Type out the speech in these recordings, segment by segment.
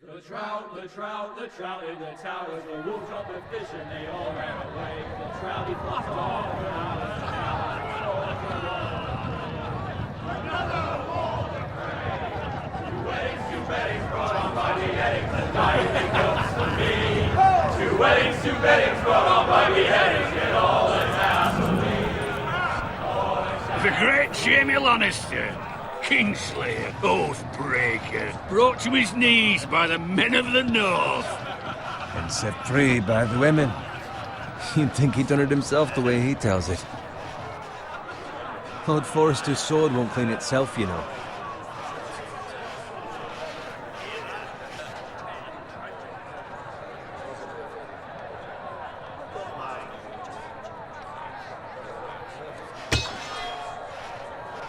The trout in the towers, the wolves dropped the fish and they all ran away. The trout he flopped off and out of the tower. Another wall to pray. Two weddings brought on by beheadings, and dying they comes to me. Two weddings brought on by beheadings, get all the tassel-me. The great Jamie Lannister, Kingslayer, Oathbreaker, brought to his knees by the men of the North. And set free by the women. You'd think he'd done it himself the way he tells it. Lord Forrester's sword won't clean itself, you know.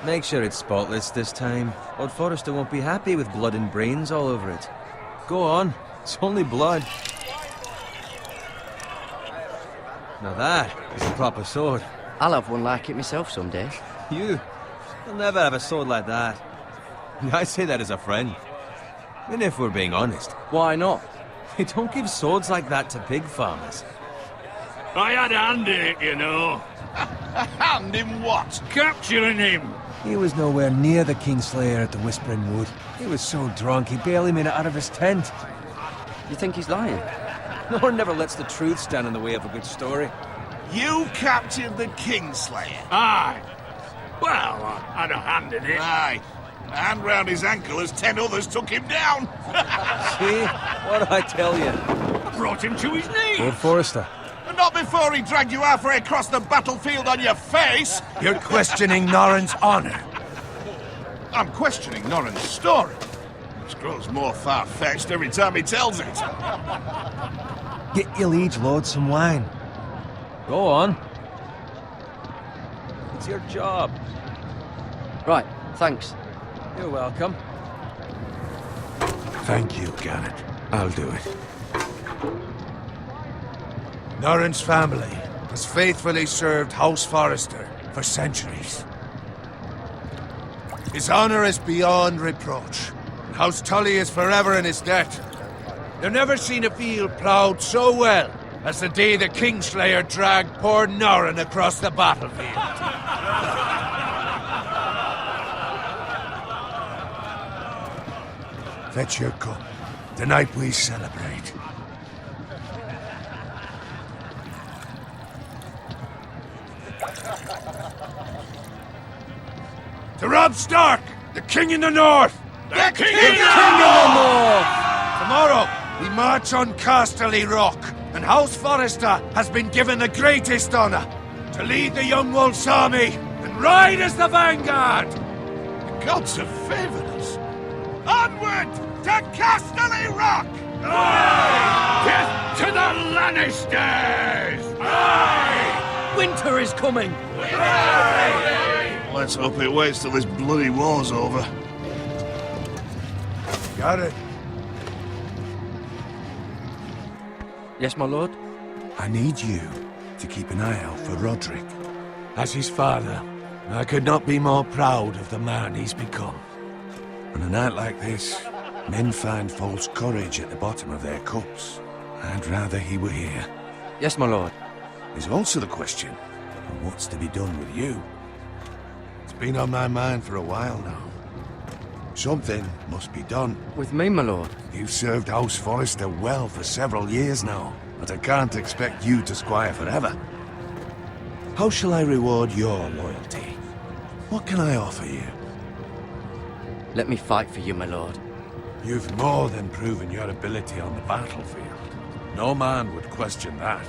Make sure it's spotless this time. Lord Forrester won't be happy with blood and brains all over it. Go on, it's only blood. Now that is a proper sword. I'll have one like it myself someday. You'll never have a sword like that. I say that as a friend. And if we're being honest, Why not? they don't give swords like that to pig farmers. I had a hand in it, you know. Hand in what? Capturing him. He was nowhere near the Kingslayer at the Whispering Wood. He was so drunk he barely made it out of his tent. You think he's lying? No one never lets the truth stand in the way of a good story. You captured the Kingslayer? Aye. Well, I had a hand in it. Aye. A hand round his ankle as 10 others took him down. See? What did I tell you? I brought him to his knees. Lord Forrester. Not before he dragged you halfway across the battlefield on your face. You're questioning Norrin's honor. I'm questioning Norrin's story. Which grows more far-fetched every time he tells it. Get your liege lord some wine. Go on. It's your job. Right, thanks. You're welcome. Thank you, Garrett. I'll do it. Norrin's family has faithfully served House Forrester for centuries. His honor is beyond reproach. House Tully is forever in his debt. You've never seen a field ploughed so well as the day the Kingslayer dragged poor Norrin across the battlefield. Fetch your cup. Tonight we celebrate. To Robb Stark, the King in the North! The King in the North! Tomorrow, we march on Casterly Rock, and House Forrester has been given the greatest honor to lead the Young Wolf's army and ride as the vanguard! The gods have favored us. Onward to Casterly Rock! Death to the Lannisters! Aye! Winter is coming! Let's hope it waits till this bloody war's over. Got it. Yes, my lord? I need you to keep an eye out for Roderick. As his father, I could not be more proud of the man he's become. On a night like this, men find false courage at the bottom of their cups. I'd rather he were here. Yes, my lord. There's also the question of what's to be done with you. It's been on my mind for a while now. Something must be done. With me, my lord? You've served House Forrester well for several years now, but I can't expect you to squire forever. How shall I reward your loyalty? What can I offer you? Let me fight for you, my lord. You've more than proven your ability on the battlefield. No man would question that.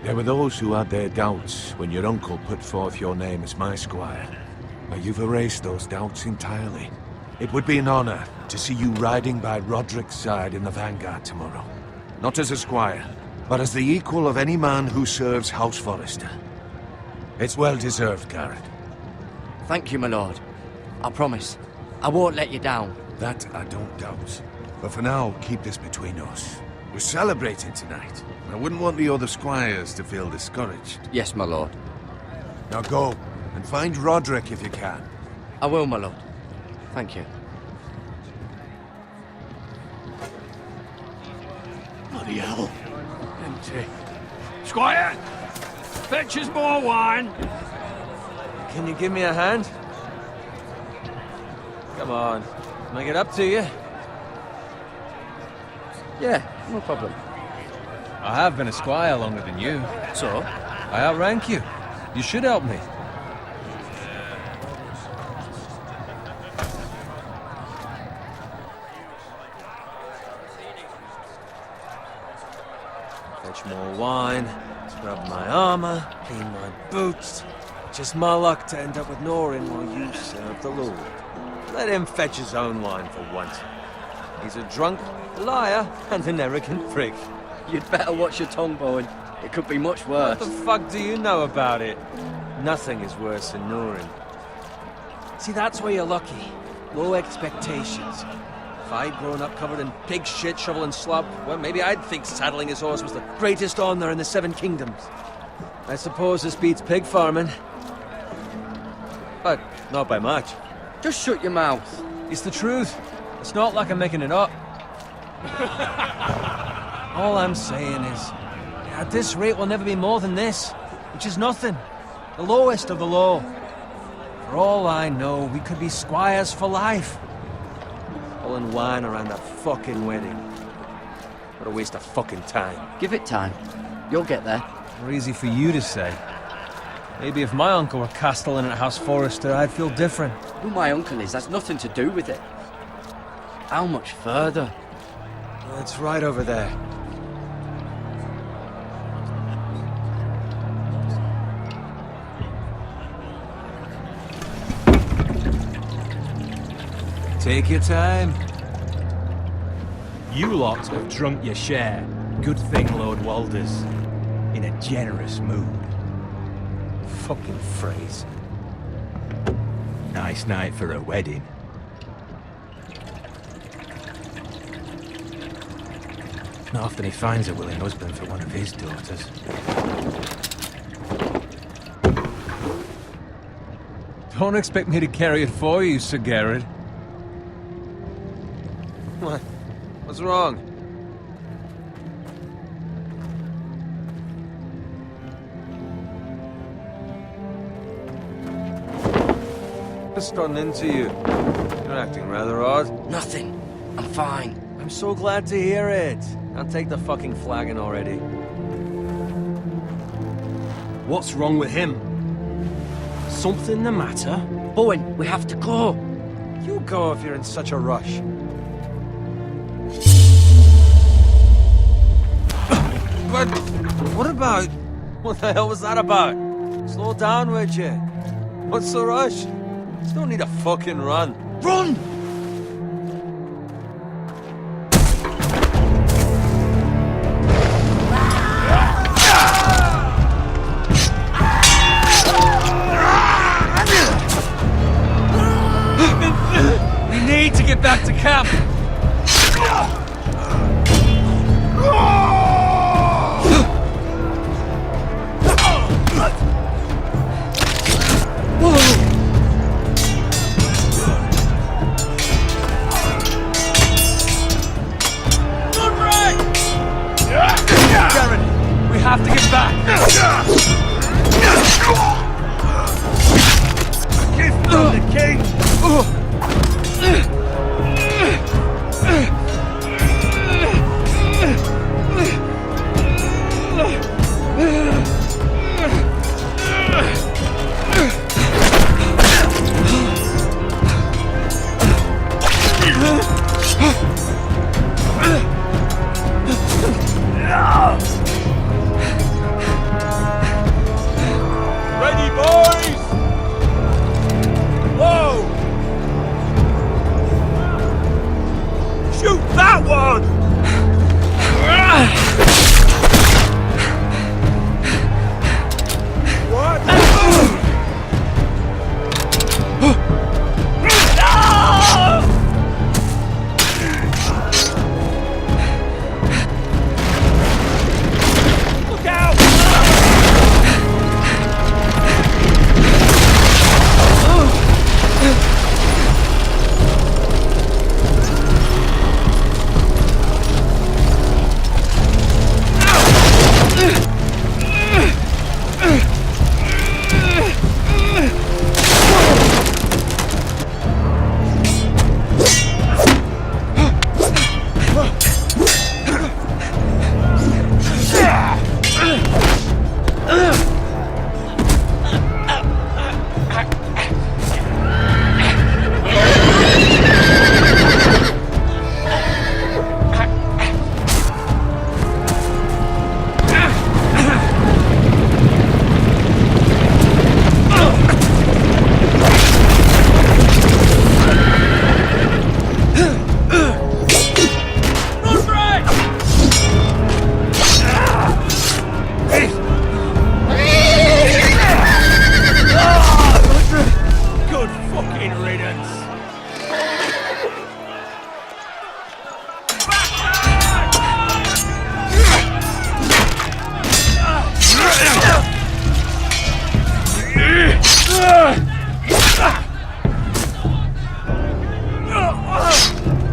There were those who had their doubts when your uncle put forth your name as my squire. But you've erased those doubts entirely. It would be an honor to see you riding by Roderick's side in the vanguard tomorrow. Not as a squire, but as the equal of any man who serves House Forrester. It's well deserved, Garrett. Thank you, my lord. I promise. I won't let you down. That I don't doubt. But for now, keep this between us. We're celebrating tonight. I wouldn't want the other squires to feel discouraged. Yes, my lord. Now go, and find Roderick if you can. I will, my lord. Thank you. empty. Squire, fetch us more wine. Can you give me a hand? Come on. Make it up to you. Yeah, no problem. I have been a squire longer than you. So? I outrank you. You should help me. Fetch more wine, scrub my armor, clean my boots. Just my luck to end up with Norin while you serve the Lord. Let him fetch his own wine for once. He's a drunk, a liar, and an arrogant prick. You'd better watch your tongue, Bowen. It could be much What worse. the fuck do you know about it? Nothing is worse than Norin. See, that's where you're lucky. Low expectations. If I'd grown up covered in pig shit, shovel and slop, well, maybe I'd think saddling his horse was the greatest honor in the Seven Kingdoms. I suppose this beats pig farming. But not by much. Just shut your mouth. It's the truth. It's not like I'm making it up. All I'm saying is, at this rate we'll never be more than this, which is nothing. The lowest of the low. For all I know, we could be squires for life. Pulling wine around that fucking wedding. What a waste of fucking time. Give it time. You'll get there. More easy for you to say. Maybe if my uncle were castellan at House Forrester, I'd feel different. Who my uncle is, that's nothing to do with it. How much further? It's right over there. Take your time. You lot have drunk your share. Good thing Lord Walder's in a generous mood. Fucking phrase. Nice night for a wedding. Not often he finds a willing husband for one of his daughters. Don't expect me to carry it for you, Sir Garrett. What? What's wrong? Just gotten into you. You're acting rather odd. Nothing. I'm fine. I'm so glad to hear it. Now take the fucking flagon already. What's wrong with him? Something the matter? Bowen, we have to go. You go if you're in such a rush. But what about? What the hell was that about? Slow down, would you? What's the rush? You don't need a fucking run. Run! We need to get back to camp. Garrett, we have to get back. Give them the king.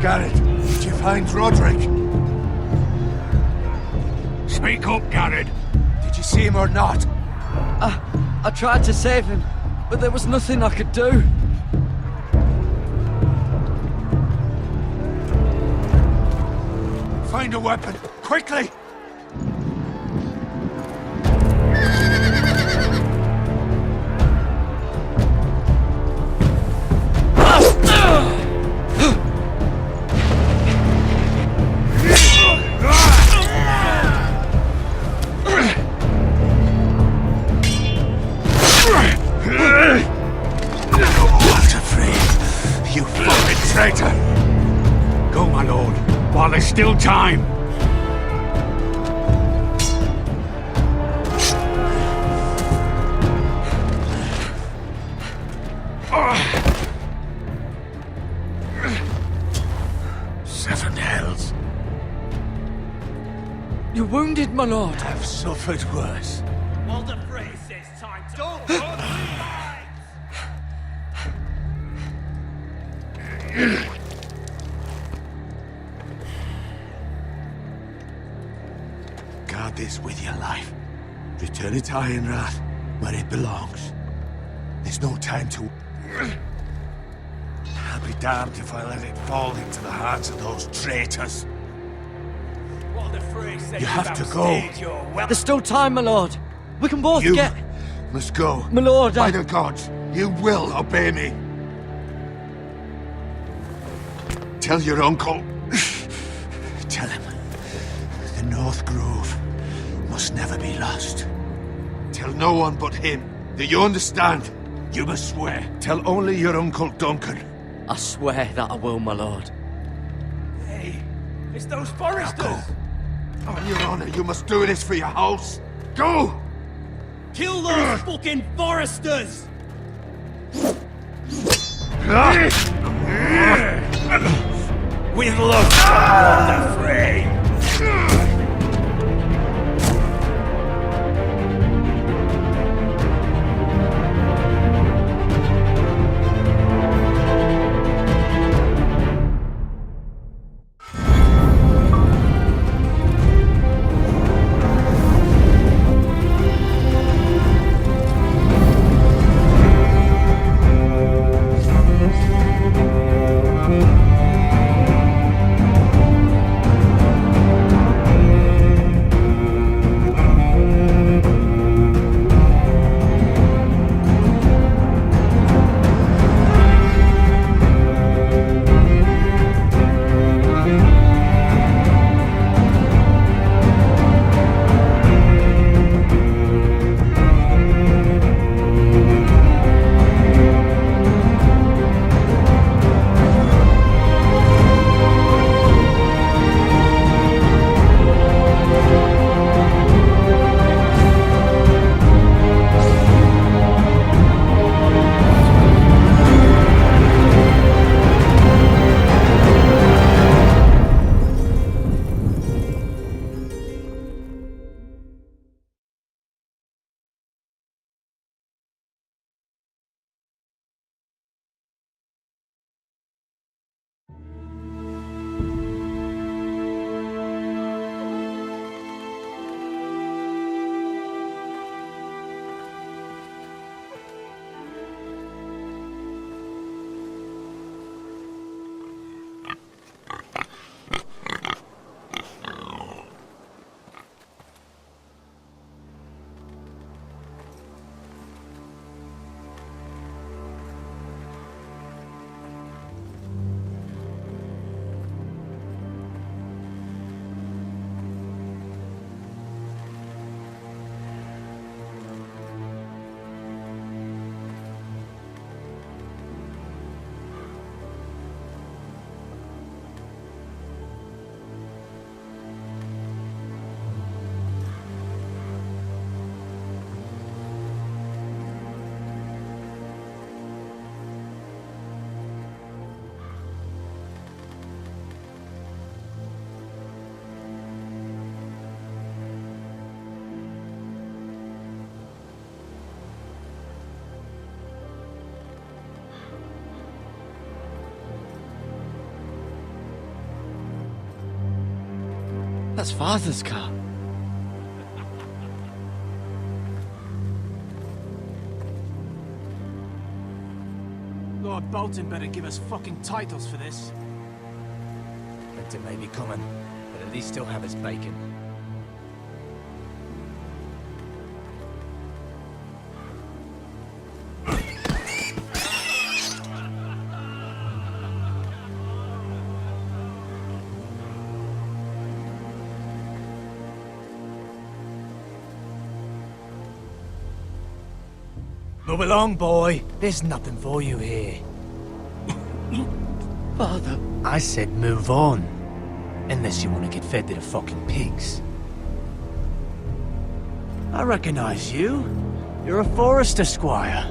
Garrett, did you find Roderick? Speak up, Garrett. Did you see him or not? I tried to save him, but there was nothing I could do. Find a weapon, quickly! You fucking traitor! Go, my lord, while there's still time. Seven hells. You're wounded, my lord. I've suffered worse. Walder Frey says time to... Don't run! Guard this with your life. Return it to Ironrath, where it belongs. There's no time to... I'll be damned if I let it fall into the hands of those traitors. Walder Frey says You have to go. outstayed your welcome. There's still time, my lord. We can both You get... must go. My lord, By the gods, you will obey me. Tell your uncle. Tell him. The North Grove must never be lost. Tell no one but him. Do you understand? You must swear. Tell only your Uncle Duncan. I swear that I will, my lord. Hey, it's those foresters! Go. On your honor, you must do this for your house. Go! Kill those fucking foresters! With luck, Walder Frey! That's Father's car. Lord Bolton better give us fucking titles for this. Winter may be coming, but at least he'll have his bacon. Move along, boy. There's nothing for you here. Father. I said move on. Unless you want to get fed to the fucking pigs. I recognize you. You're a Forrester squire.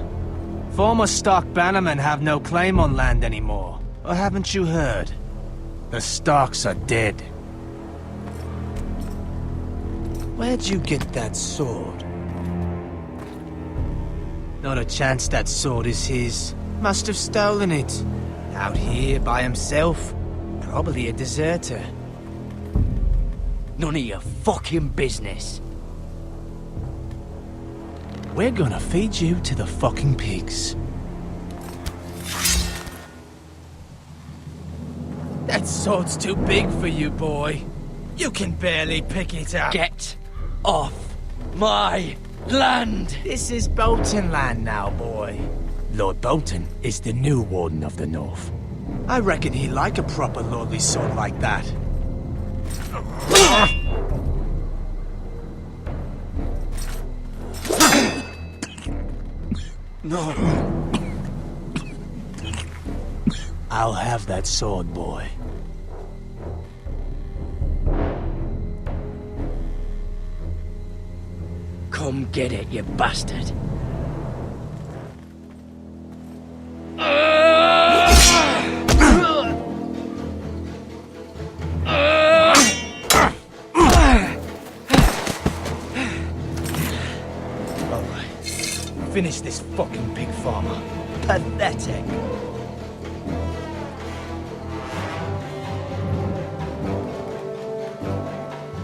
Former Stark bannermen have no claim on land anymore. Or haven't you heard? The Starks are dead. Where'd you get that sword? Not a chance that sword is his. Must have stolen it. Out here by himself. Probably a deserter. None of your fucking business. We're gonna feed you to the fucking pigs. That sword's too big for you, boy. You can barely pick it up. Get off my land! This is Bolton land now, boy. Lord Bolton is the new Warden of the North. I reckon he'd like a proper lordly sword like that. No. I'll have that sword, boy. Come get it, you bastard. Finish this fucking pig farmer. Pathetic.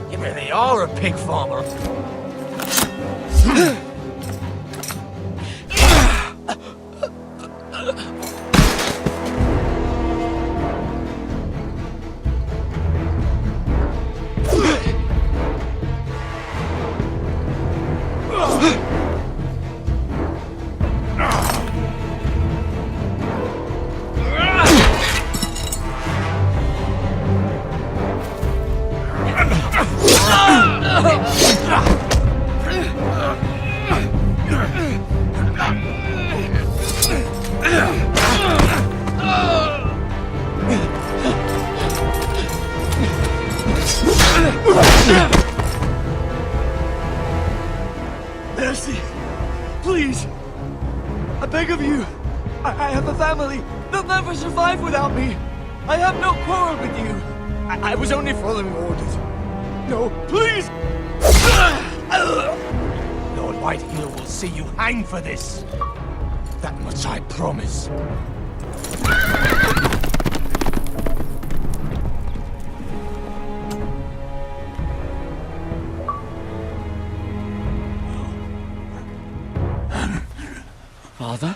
You really are a pig farmer. Mercy! Please! I beg of you! I have a family! They'll never survive without me! I have no quarrel with you! I was only following orders. No, please! Lord Whiteheel will see you hang for this. That much I promise. Father?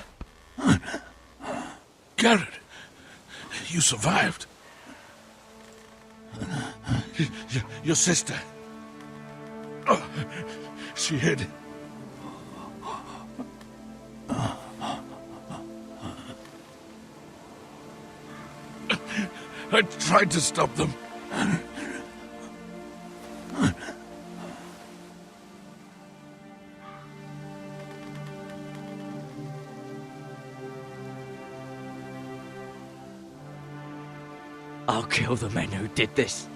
Garrett, you survived. Your sister. Oh, she hid. I tried to stop them. I'll kill the men who did this.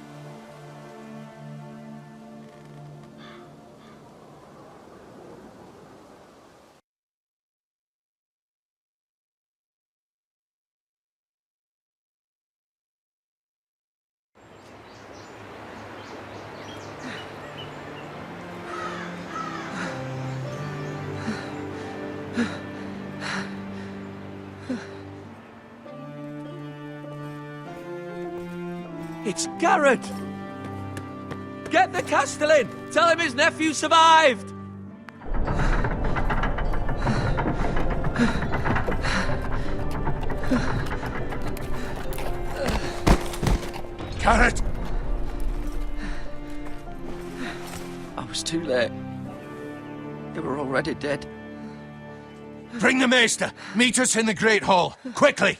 It's Garrett! Get the Castellan! Tell him his nephew survived! Carrot! I was too late. They were already dead. Bring the Maester! Meet us in the Great Hall! Quickly!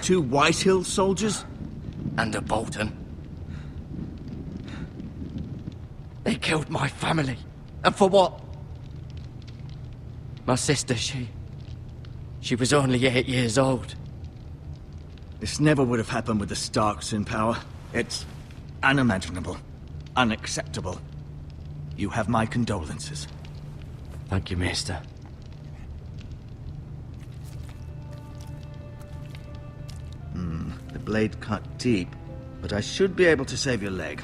Two Whitehill soldiers? And a Bolton. They killed my family. And for what? My sister, she was only 8 years old. This never would have happened with the Starks in power. It's unimaginable. Unacceptable. You have my condolences. Thank you, Maester. The blade cut deep, but I should be able to save your leg.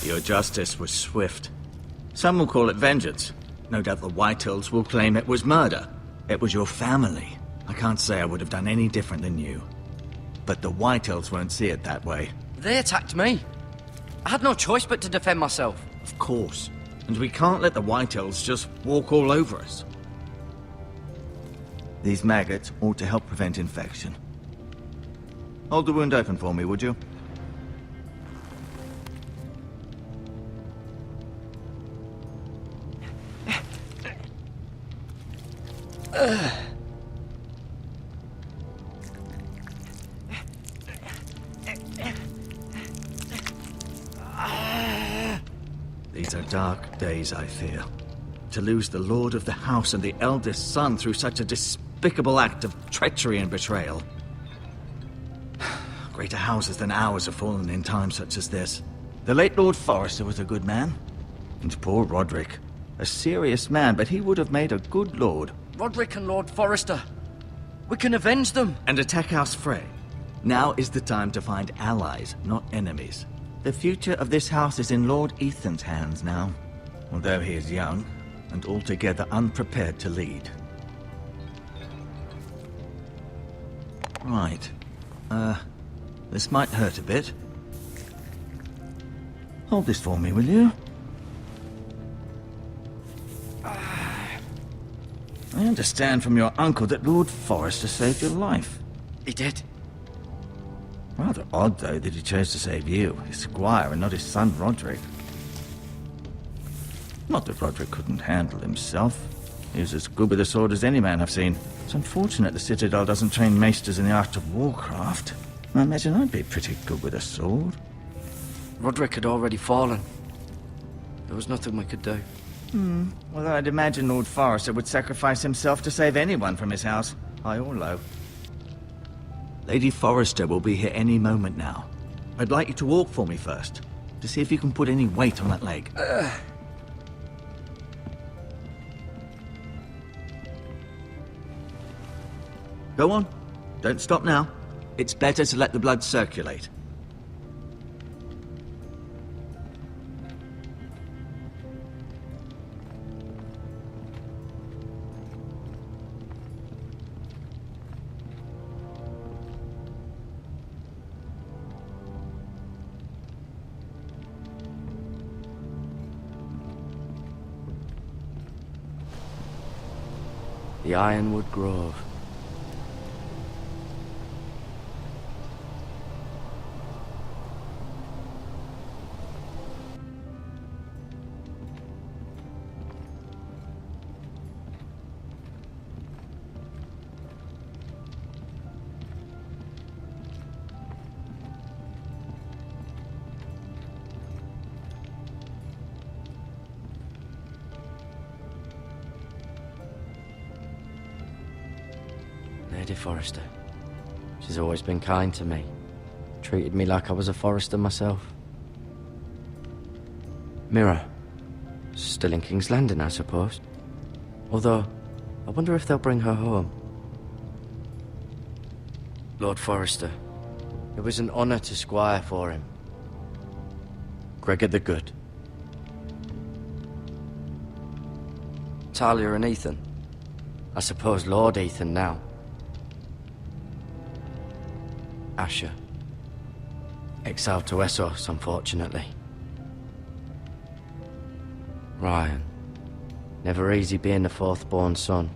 Your justice was swift. Some will call it vengeance. No doubt the Whitehills will claim it was murder. It was your family. I can't say I would have done any different than you. But the Whitehills won't see it that way. They attacked me. I had no choice but to defend myself. Of course. And we can't let the Whitehills just walk all over us. These maggots ought to help prevent infection. Hold the wound open for me, would you? These are dark days, I fear. To lose the lord of the house and the eldest son through such a despicable act of treachery and betrayal. Greater houses than ours have fallen in times such as this. The late Lord Forrester was a good man. And poor Roderick. A serious man, but he would have made a good lord. Roderick and Lord Forrester. We can avenge them. And attack House Frey. Now is the time to find allies, not enemies. The future of this house is in Lord Ethan's hands now. Although he is young, and altogether unprepared to lead. Right. This might hurt a bit. Hold this for me, will you? I understand from your uncle that Lord Forrester saved your life. He did. Rather odd, though, that he chose to save you, his squire, and not his son Roderick. Not that Roderick couldn't handle himself. He was as good with a sword as any man I've seen. It's unfortunate the Citadel doesn't train maesters in the art of warcraft. I imagine I'd be pretty good with a sword. Roderick had already fallen. There was nothing we could do. Well, I'd imagine Lord Forrester would sacrifice himself to save anyone from his house, high or low. Lady Forrester will be here any moment now. I'd like you to walk for me first, to see if you can put any weight on that leg. Go on. Don't stop now. It's better to let the blood circulate. The Ironwood Grove. Lady Forrester. She's always been kind to me. Treated me like I was a Forrester myself. Mira. Still in King's Landing, I suppose. Although, I wonder if they'll bring her home. Lord Forrester. It was an honor to squire for him. Gregor the Good. Talia and Ethan. I suppose Lord Ethan now. Asher. Exiled to Essos, unfortunately. Ryan. Never easy being the fourth-born son.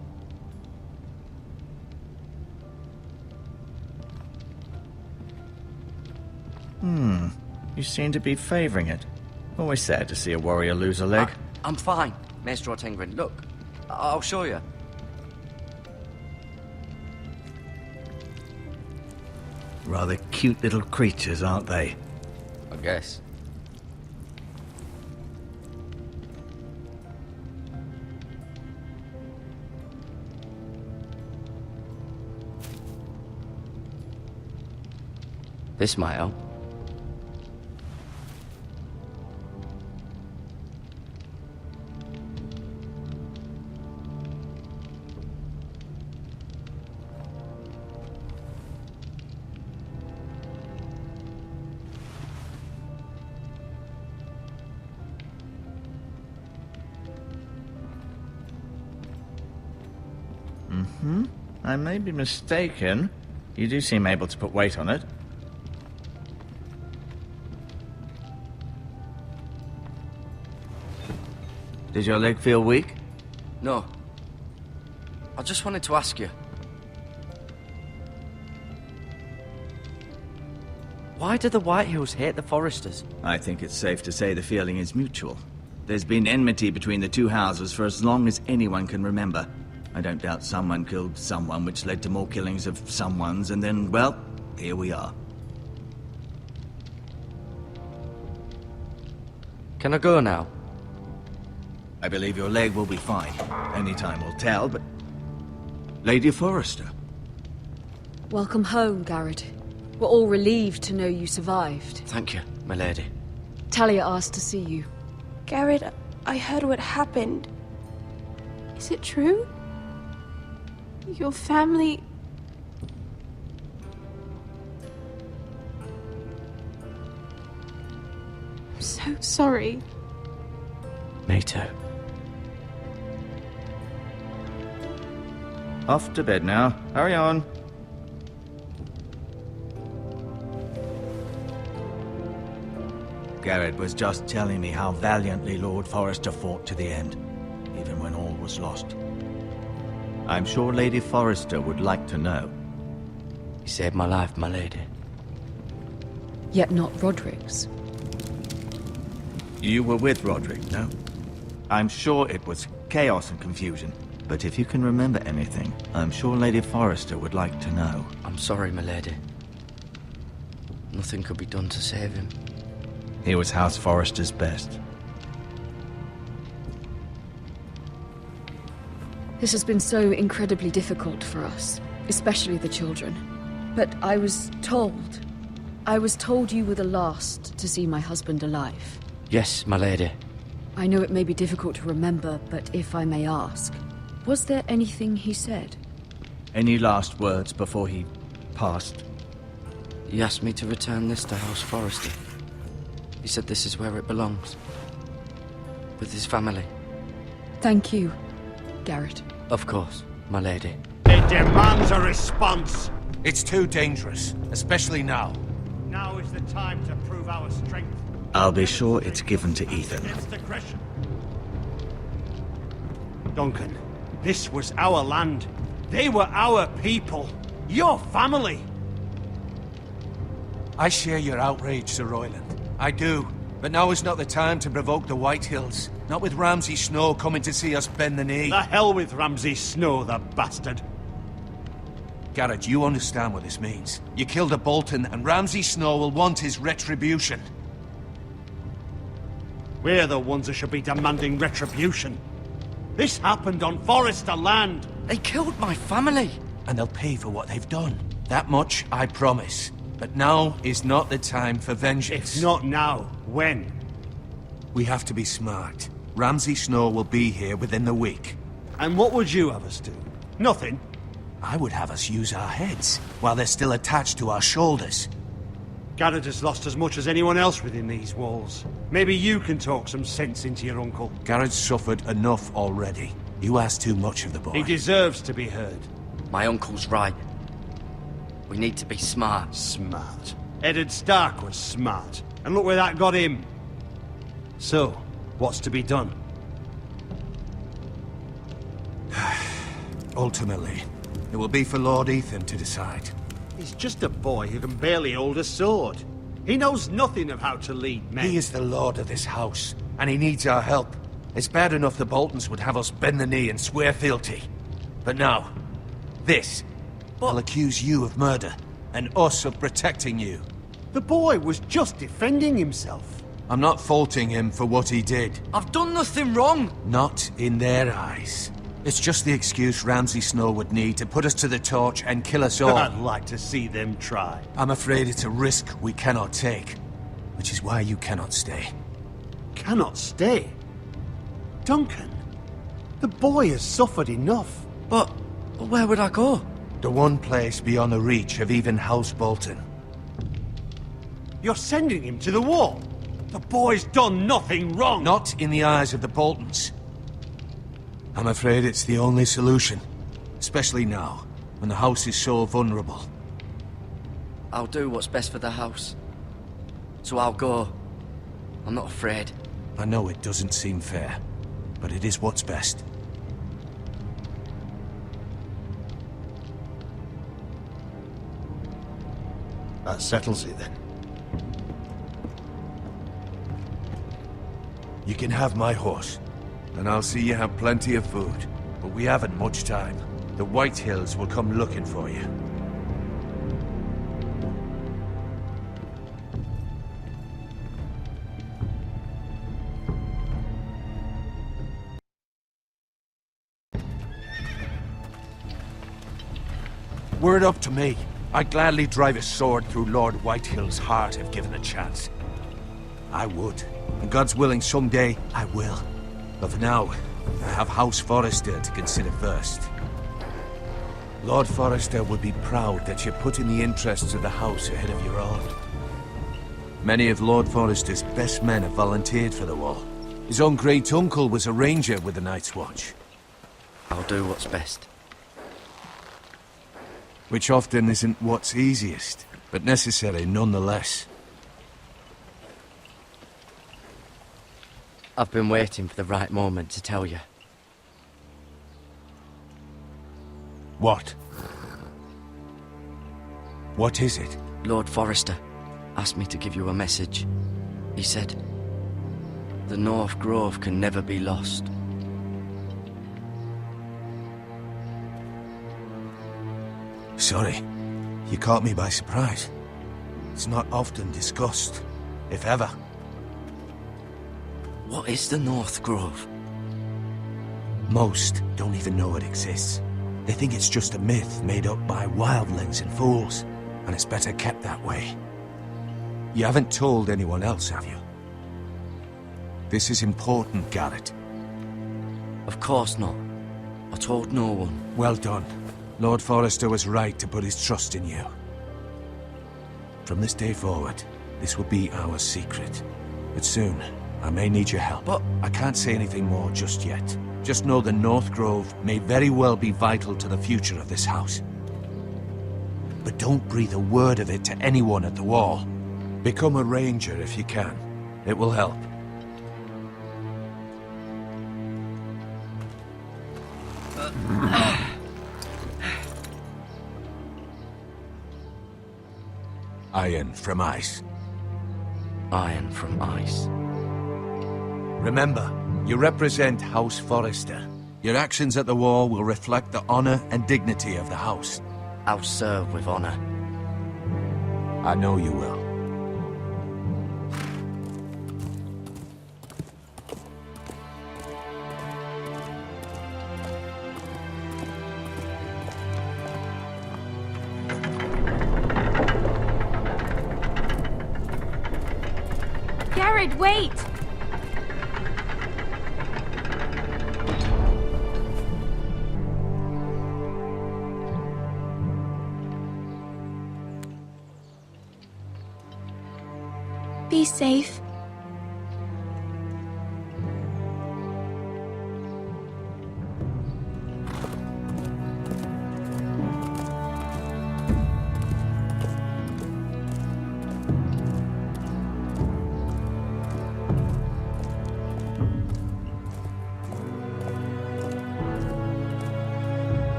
You seem to be favoring it. Always sad to see a warrior lose a leg. I'm fine, Maestro Tengrin. Look, I'll show you. Rather cute little creatures, aren't they? I guess. This might help. I may be mistaken. You do seem able to put weight on it. Did your leg feel weak? No. I just wanted to ask you. Why do the Whitehills hate the Foresters? I think it's safe to say the feeling is mutual. There's been enmity between the two houses for as long as anyone can remember. I don't doubt someone killed someone, which led to more killings of someones, and then, well, here we are. Can I go now? I believe your leg will be fine. Only time will tell, but... Lady Forrester. Welcome home, Garrett. We're all relieved to know you survived. Thank you, my lady. Talia asked to see you. Garrett, I heard what happened. Is it true? Your family... I'm so sorry. Me too. Off to bed now. Hurry on. Garrett was just telling me how valiantly Lord Forrester fought to the end, even when all was lost. I'm sure Lady Forrester would like to know. You saved my life, my lady. Yet not Roderick's. You were with Roderick, no? I'm sure it was chaos and confusion, but if you can remember anything, I'm sure Lady Forrester would like to know. I'm sorry, my lady. Nothing could be done to save him. He was House Forrester's best. This has been so incredibly difficult for us, especially the children. But I was told you were the last to see my husband alive. Yes, my lady. I know it may be difficult to remember, but if I may ask, was there anything he said? Any last words before he passed? He asked me to return this to House Forrester. He said this is where it belongs. With his family. Thank you, Garrett. Of course, my lady. It demands a response. It's too dangerous, especially now. Now is the time to prove our strength. I'll be sure it's given to Ethan. Against aggression. Duncan, this was our land. They were our people. Your family. I share your outrage, Sir Royland. I do. But now is not the time to provoke the Whitehills. Not with Ramsay Snow coming to see us bend the knee. The hell with Ramsay Snow, the bastard. Garrett, you understand what this means. You killed a Bolton, and Ramsay Snow will want his retribution. We're the ones that should be demanding retribution. This happened on Forrester land. They killed my family. And they'll pay for what they've done. That much, I promise. But now is not the time for vengeance. If not now, when? We have to be smart. Ramsay Snow will be here within the week. And what would you have us do? Nothing. I would have us use our heads, while they're still attached to our shoulders. Garrett has lost as much as anyone else within these walls. Maybe you can talk some sense into your uncle. Garrett's suffered enough already. You ask too much of the boy. He deserves to be heard. My uncle's right. We need to be smart. Smart. Eddard Stark was smart. And look where that got him. So, what's to be done? Ultimately, it will be for Lord Ethan to decide. He's just a boy who can barely hold a sword. He knows nothing of how to lead men. He is the lord of this house, and he needs our help. It's bad enough the Boltons would have us bend the knee and swear fealty. But now, this. I'll accuse you of murder, and us of protecting you. The boy was just defending himself. I'm not faulting him for what he did. I've done nothing wrong! Not in their eyes. It's just the excuse Ramsay Snow would need to put us to the torch and kill us all. I'd like to see them try. I'm afraid it's a risk we cannot take, which is why you cannot stay. Cannot stay? Duncan, the boy has suffered enough. But where would I go? The one place beyond the reach of even House Bolton. You're sending him to the wall. The boy's done nothing wrong. Not in the eyes of the Boltons. I'm afraid it's the only solution. Especially now, when the house is so vulnerable. I'll do what's best for the house. So I'll go. I'm not afraid. I know it doesn't seem fair, but it is what's best. That settles it then. You can have my horse, and I'll see you have plenty of food. But we haven't much time. The White Hills will come looking for you. Were it up to me, I'd gladly drive a sword through Lord Whitehill's heart if given the chance. I would. And God's willing, someday I will. But for now, I have House Forrester to consider first. Lord Forrester would be proud that you're putting the interests of the house ahead of your own. Many of Lord Forrester's best men have volunteered for the Wall. His own great-uncle was a ranger with the Night's Watch. I'll do what's best. Which often isn't what's easiest, but necessary nonetheless. I've been waiting for the right moment to tell you. What? What is it? Lord Forrester asked me to give you a message. He said, the North Grove can never be lost. Sorry, you caught me by surprise. It's not often discussed, if ever. What is the North Grove? Most don't even know it exists. They think it's just a myth made up by wildlings and fools, and it's better kept that way. You haven't told anyone else, have you? This is important, Garrett. Of course not. I told no one. Well done. Lord Forrester was right to put his trust in you. From this day forward, this will be our secret. But soon, I may need your help. But I can't say anything more just yet. Just know the North Grove may very well be vital to the future of this house. But don't breathe a word of it to anyone at the Wall. Become a ranger if you can. It will help. Iron from ice. Iron from ice. Remember, you represent House Forrester. Your actions at the Wall will reflect the honor and dignity of the house. I'll serve with honor. I know you will. Garrett, wait! Be safe.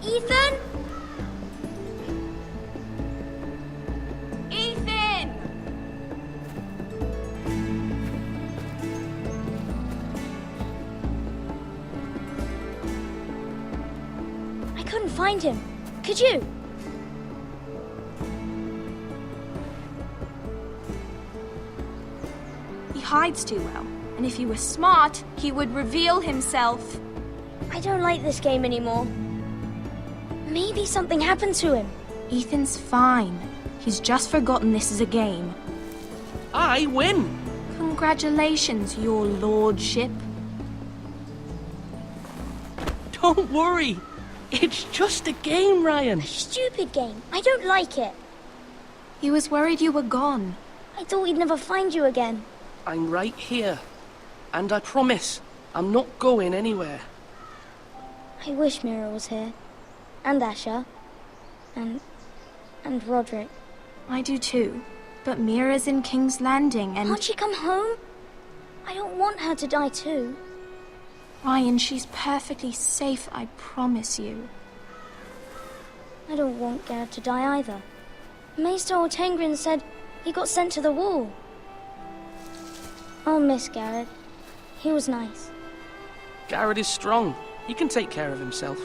Ethan? Ethan! I couldn't find him. Could you? He hides too well, and if he were smart, he would reveal himself. I don't like this game anymore. Maybe something happened to him. Ethan's fine. He's just forgotten this is a game. I win! Congratulations, your lordship. Don't worry. It's just a game, Ryan. A stupid game. I don't like it. He was worried you were gone. I thought we'd never find you again. I'm right here. And I promise, I'm not going anywhere. I wish Mira was here. And Asher. And Roderick. I do too. But Mira's in King's Landing and... Can't she come home? I don't want her to die too. Ryan, she's perfectly safe, I promise you. I don't want Garrett to die either. Maester Ortengrin said he got sent to the wall. I'll miss Garrett. He was nice. Garrett is strong. He can take care of himself.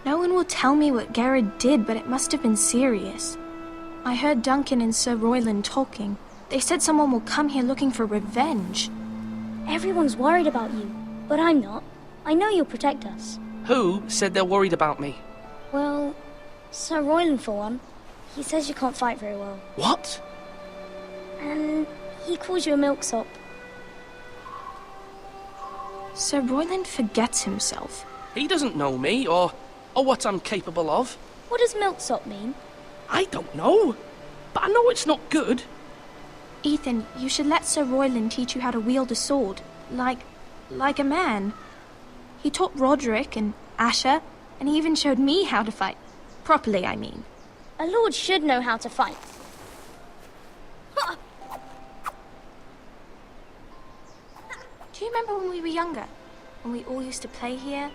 No one will tell me what Garrett did, but it must have been serious. I heard Duncan and Sir Royland talking. They said someone will come here looking for revenge. Everyone's worried about you, but I'm not. I know you'll protect us. Who said they're worried about me? Well, Sir Royland for one. He says you can't fight very well. What? And he calls you a milksop. Sir Royland forgets himself. He doesn't know me, or what I'm capable of. What does milksop mean? I don't know, but I know it's not good. Ethan, you should let Sir Royland teach you how to wield a sword, like a man. He taught Roderick and Asher, and he even showed me how to fight. Properly, I mean. A lord should know how to fight. Do you remember when we were younger? When we all used to play here?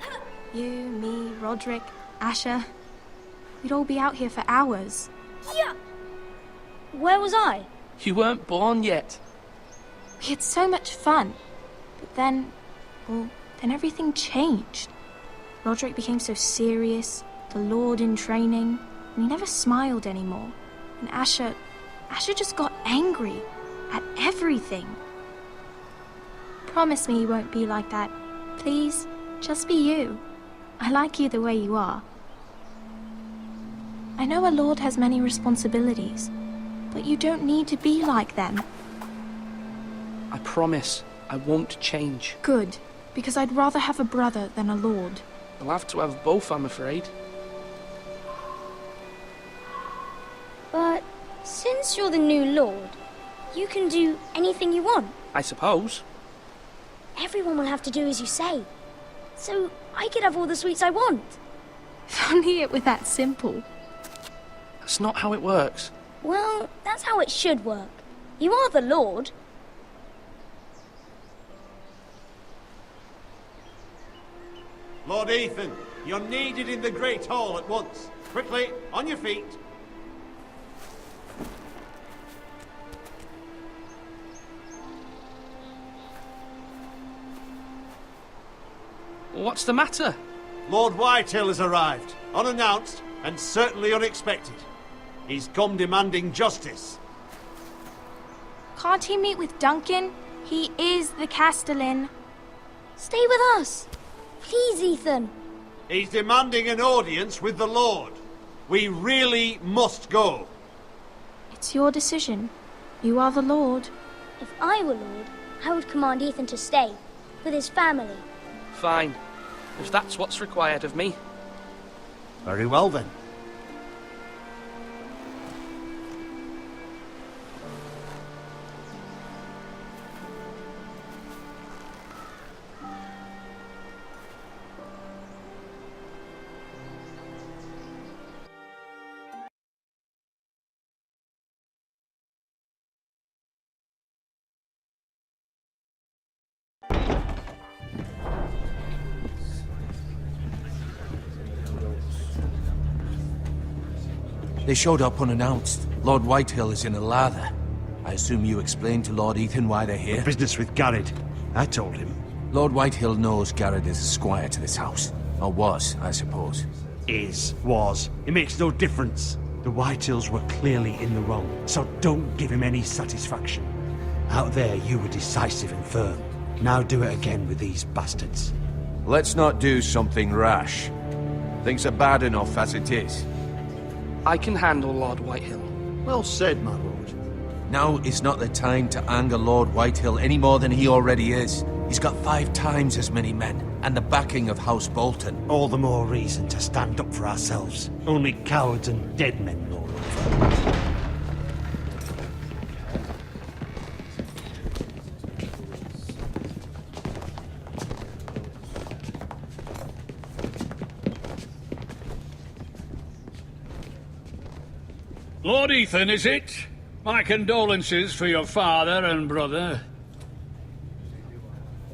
You, me, Roderick, Asher. We'd all be out here for hours. Yeah. Where was I? You weren't born yet. We had so much fun. But then everything changed. Roderick became so serious, the Lord in training, and he never smiled anymore. And Asher just got angry at everything. Promise me you won't be like that. Please, just be you. I like you the way you are. I know a lord has many responsibilities, but you don't need to be like them. I promise I won't change. Good, because I'd rather have a brother than a lord. I'll have to have both, I'm afraid. But since you're the new lord, you can do anything you want. I suppose. Everyone will have to do as you say. So I could have all the sweets I want. If only it were that simple. That's not how it works. Well, that's how it should work. You are the lord. Lord Ethan, you're needed in the Great Hall at once. Quickly, on your feet. What's the matter? Lord Whitehill has arrived, unannounced and certainly unexpected. He's come demanding justice. Can't he meet with Duncan? He is the Castellan. Stay with us. Please, Ethan. He's demanding an audience with the Lord. We really must go. It's your decision. You are the Lord. If I were Lord, I would command Ethan to stay, with his family. Fine. If that's what's required of me. Very well then. They showed up unannounced. Lord Whitehill is in a lather. I assume you explained to Lord Ethan why they're here? Business with Garrett. I told him. Lord Whitehill knows Garrett is a squire to this house. Or was, I suppose. Was. It makes no difference. The Whitehills were clearly in the wrong, so don't give him any satisfaction. Out there, you were decisive and firm. Now do it again with these bastards. Let's not do something rash. Things are bad enough as it is. I can handle Lord Whitehill. Well said, my lord. Now is not the time to anger Lord Whitehill any more than he already is. He's got 5 times as many men, and the backing of House Bolton. All the more reason to stand up for ourselves. Only cowards and dead men roll over. Lord Ethan, is it? My condolences for your father and brother.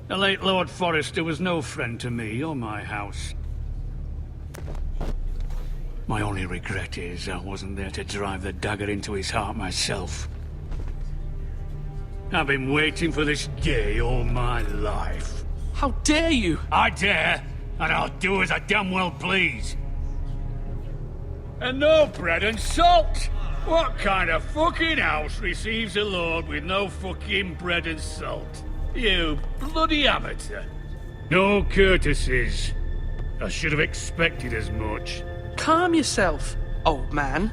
The late Lord Forrester was no friend to me or my house. My only regret is I wasn't there to drive the dagger into his heart myself. I've been waiting for this day all my life. How dare you? I dare, and I'll do as I damn well please. And no bread and salt! What kind of fucking house receives a lord with no fucking bread and salt? You bloody amateur. No courtesies. I should have expected as much. Calm yourself, old man.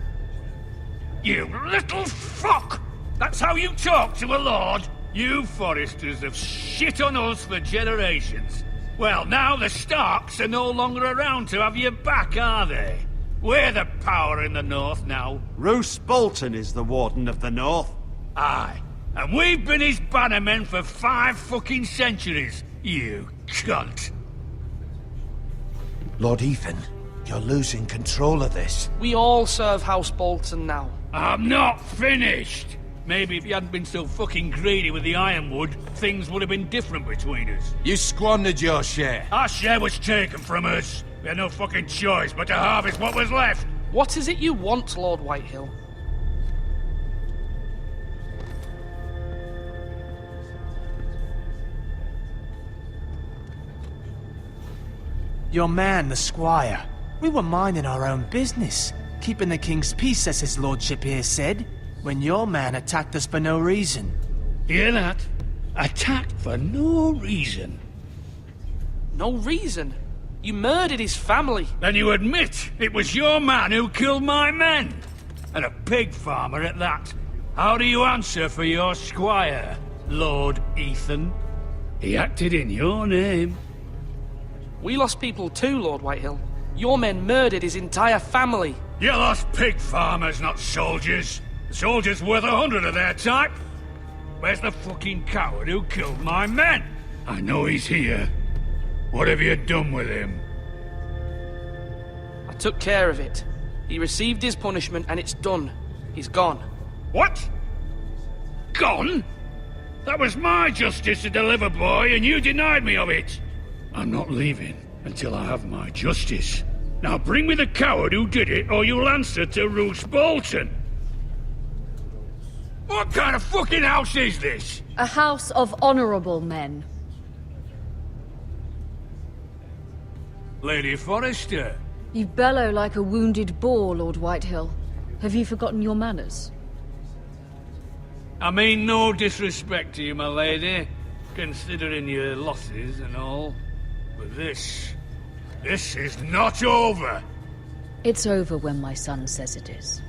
You little fuck! That's how you talk to a lord? You Forresters have shit on us for generations. Well, now the Starks are no longer around to have your back, are they? We're the power in the north now. Roose Bolton is the Warden of the North. Aye. And we've been his bannermen for 5 fucking centuries, you cunt. Lord Ethan, you're losing control of this. We all serve House Bolton now. I'm not finished. Maybe if you hadn't been so fucking greedy with the ironwood, things would have been different between us. You squandered your share. Our share was taken from us. We had no fucking choice but to harvest what was left. What is it you want, Lord Whitehill? Your man, the squire. We were minding our own business, keeping the king's peace, as his lordship here said, when your man attacked us for no reason. Hear that? Attacked for no reason. No reason? You murdered his family. Then you admit it was your man who killed my men. And a pig farmer at that. How do you answer for your squire, Lord Ethan? He acted in your name. We lost people too, Lord Whitehill. Your men murdered his entire family. You lost pig farmers, not soldiers. The soldiers worth 100 of their type. Where's the fucking coward who killed my men? I know he's here. What have you done with him? I took care of it. He received his punishment and it's done. He's gone. What? Gone? That was my justice to deliver, boy, and you denied me of it. I'm not leaving until I have my justice. Now bring me the coward who did it, or you'll answer to Roose Bolton. What kind of fucking house is this? A house of honorable men. Lady Forrester. You bellow like a wounded boar, Lord Whitehill. Have you forgotten your manners? I mean no disrespect to you, my lady, considering your losses and all. But this is not over. It's over when my son says it is.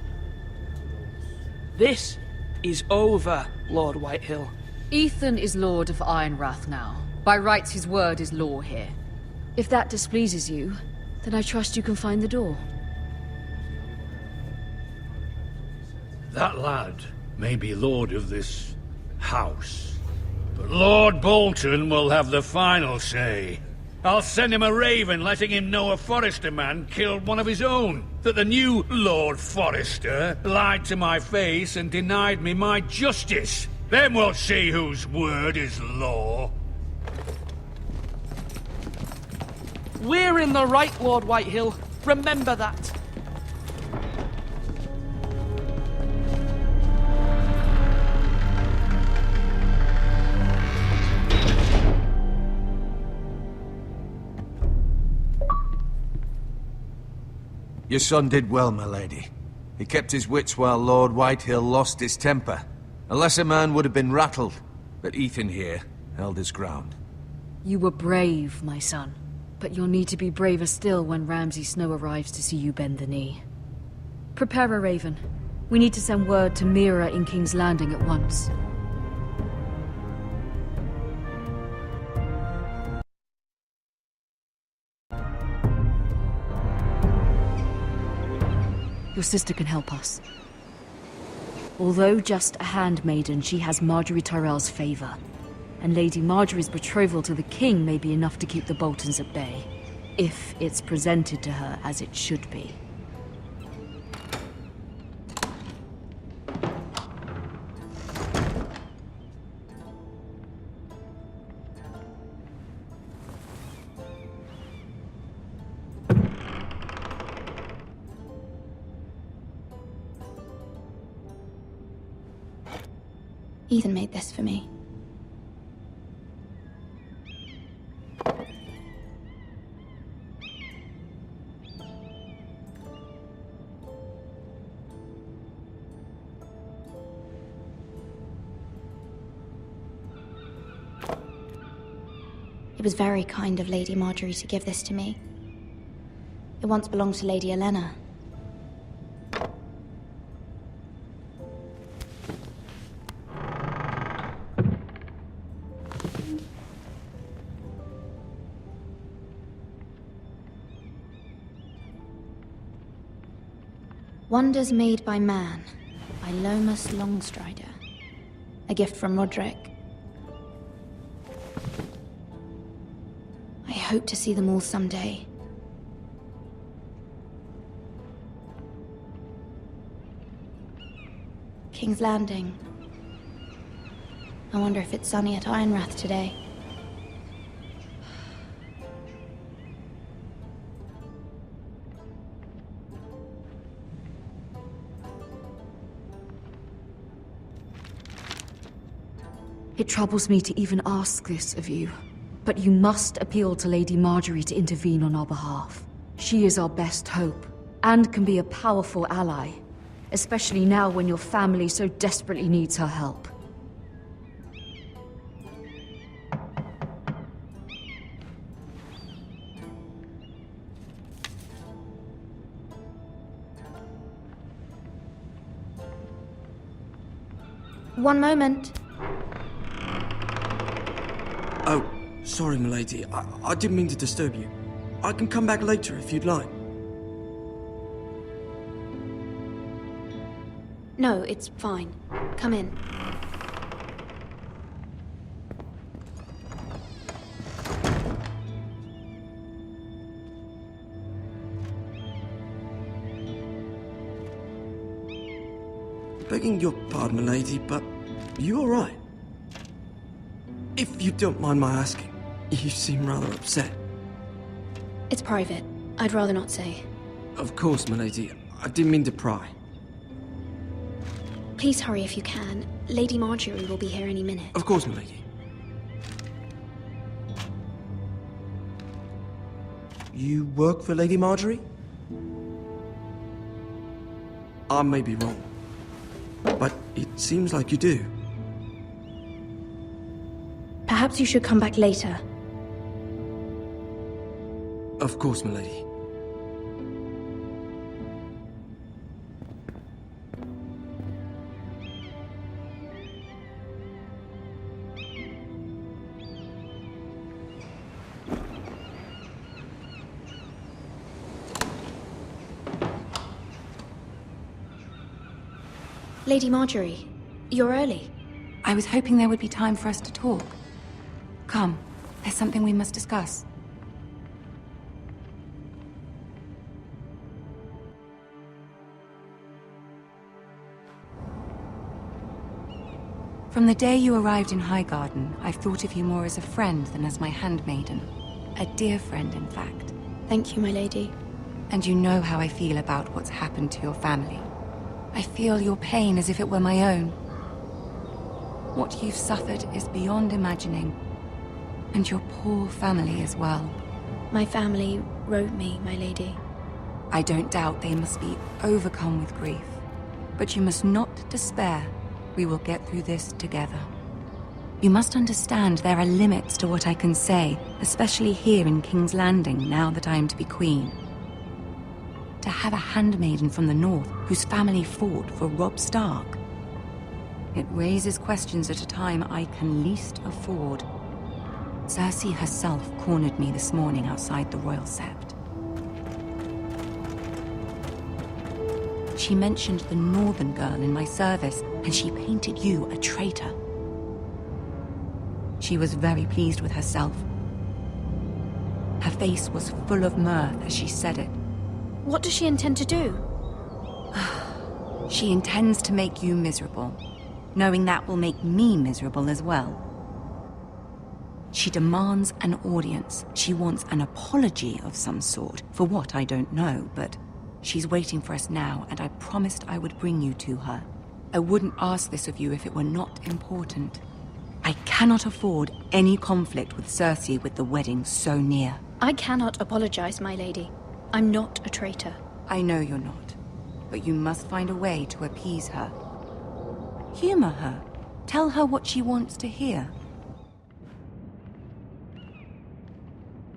This is over, Lord Whitehill. Ethan is Lord of Ironrath now. By rights, his word is law here. If that displeases you, then I trust you can find the door. That lad may be lord of this house, but Lord Bolton will have the final say. I'll send him a raven letting him know a Forrester man killed one of his own. That the new Lord Forrester lied to my face and denied me my justice. Then we'll see whose word is law. We're in the right, Lord Whitehill. Remember that. Your son did well, my lady. He kept his wits while Lord Whitehill lost his temper. A lesser man would have been rattled, but Ethan here held his ground. You were brave, my son. But you'll need to be braver still when Ramsay Snow arrives to see you bend the knee. Prepare a raven. We need to send word to Mira in King's Landing at once. Your sister can help us. Although just a handmaiden, she has Marjorie Tyrell's favor. And Lady Marjorie's betrothal to the king may be enough to keep the Boltons at bay. If it's presented to her as it should be. Ethan made this for me. It was very kind of Lady Marjorie to give this to me. It once belonged to Lady Olenna. Wonders Made by Man, by Lomas Longstrider. A gift from Roderick. I hope to see them all someday. King's Landing. I wonder if it's sunny at Ironrath today. It troubles me to even ask this of you, but you must appeal to Lady Marjorie to intervene on our behalf. She is our best hope, and can be a powerful ally, especially now when your family so desperately needs her help. One moment. Oh, sorry, milady. I didn't mean to disturb you. I can come back later if you'd like. No, it's fine. Come in. Begging your pardon, milady, but you all right? If you don't mind my asking, you seem rather upset. It's private. I'd rather not say. Of course, milady. I didn't mean to pry. Please hurry if you can. Lady Marjorie will be here any minute. Of course, milady. You work for Lady Marjorie? I may be wrong, but it seems like you do. Perhaps you should come back later. Of course, milady. Lady Marjorie, you're early. I was hoping there would be time for us to talk. Come, there's something we must discuss. From the day you arrived in Highgarden, I've thought of you more as a friend than as my handmaiden. A dear friend, in fact. Thank you, my lady. And you know how I feel about what's happened to your family. I feel your pain as if it were my own. What you've suffered is beyond imagining. And your poor family as well. My family wrote me, my lady. I don't doubt they must be overcome with grief. But you must not despair. We will get through this together. You must understand there are limits to what I can say, especially here in King's Landing, now that I am to be queen. To have a handmaiden from the north whose family fought for Robb Stark. It raises questions at a time I can least afford. Cersei herself cornered me this morning outside the Royal Sept. She mentioned the northern girl in my service, and she painted you a traitor. She was very pleased with herself. Her face was full of mirth as she said it. What does she intend to do? She intends to make you miserable, knowing that will make me miserable as well. She demands an audience. She wants an apology of some sort, for what I don't know, but she's waiting for us now, and I promised I would bring you to her. I wouldn't ask this of you if it were not important. I cannot afford any conflict with Cersei with the wedding so near. I cannot apologize, my lady. I'm not a traitor. I know you're not, but you must find a way to appease her. Humor her. Tell her what she wants to hear.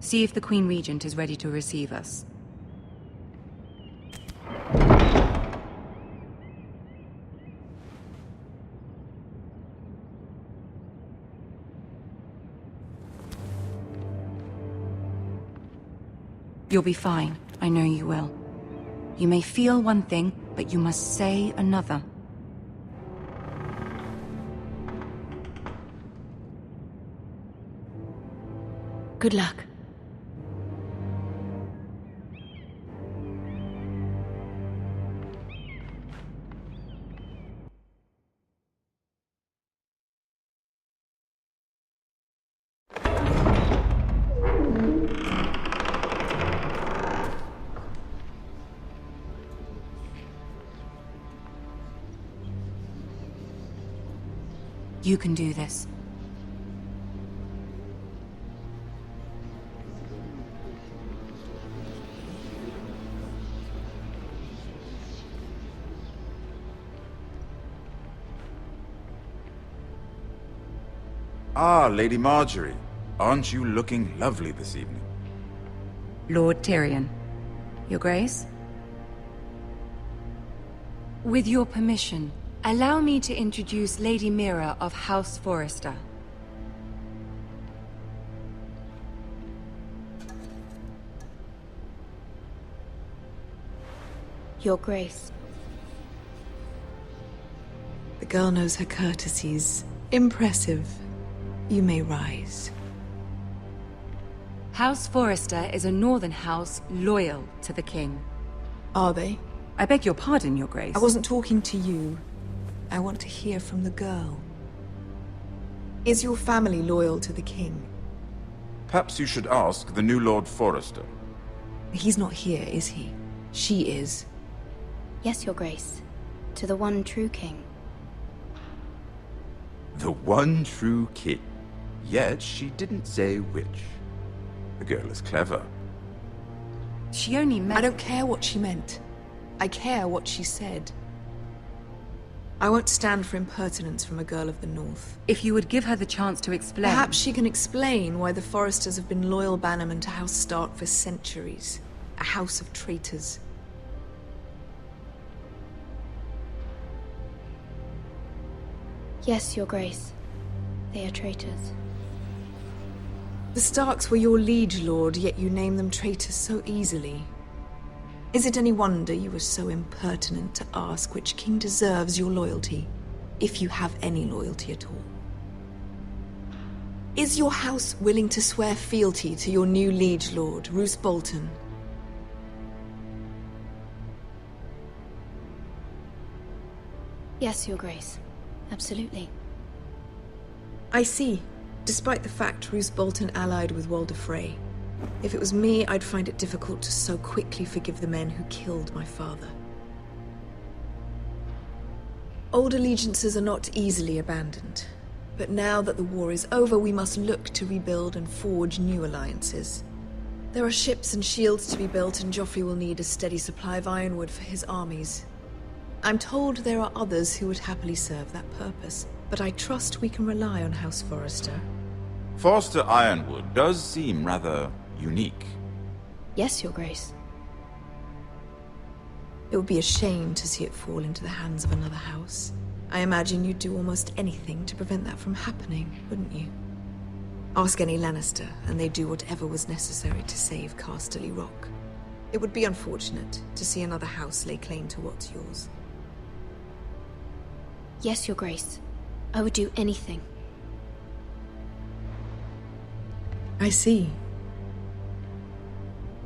See if the Queen Regent is ready to receive us. You'll be fine. I know you will. You may feel one thing, but you must say another. Good luck. You can do this. Ah, Lady Marjorie. Aren't you looking lovely this evening? Lord Tyrion. Your Grace? With your permission, allow me to introduce Lady Mira of House Forrester. Your Grace. The girl knows her courtesies. Impressive. You may rise. House Forrester is a northern house loyal to the king. Are they? I beg your pardon, Your Grace. I wasn't talking to you. I want to hear from the girl. Is your family loyal to the king? Perhaps you should ask the new Lord Forrester. He's not here, is he? She is. Yes, Your Grace. To the one true king. The one true king. Yet she didn't say which. The girl is clever. She only meant... I don't care what she meant. I care what she said. I won't stand for impertinence from a girl of the North. If you would give her the chance to explain... Perhaps she can explain why the Forresters have been loyal bannermen to House Stark for centuries. A house of traitors. Yes, Your Grace. They are traitors. The Starks were your liege lord, yet you name them traitors so easily. Is it any wonder you were so impertinent to ask which king deserves your loyalty, if you have any loyalty at all? Is your house willing to swear fealty to your new liege lord, Roose Bolton? Yes, Your Grace. Absolutely. I see. Despite the fact Roose Bolton allied with Walder Frey. If it was me, I'd find it difficult to so quickly forgive the men who killed my father. Old allegiances are not easily abandoned. But now that the war is over, we must look to rebuild and forge new alliances. There are ships and shields to be built, and Joffrey will need a steady supply of ironwood for his armies. I'm told there are others who would happily serve that purpose, but I trust we can rely on House Forrester. Forrester Ironwood does seem rather unique. Yes, Your Grace. It would be a shame to see it fall into the hands of another house. I imagine you'd do almost anything to prevent that from happening, wouldn't you? Ask any Lannister, and they'd do whatever was necessary to save Casterly Rock. It would be unfortunate to see another house lay claim to what's yours. Yes, Your Grace. I would do anything. I see.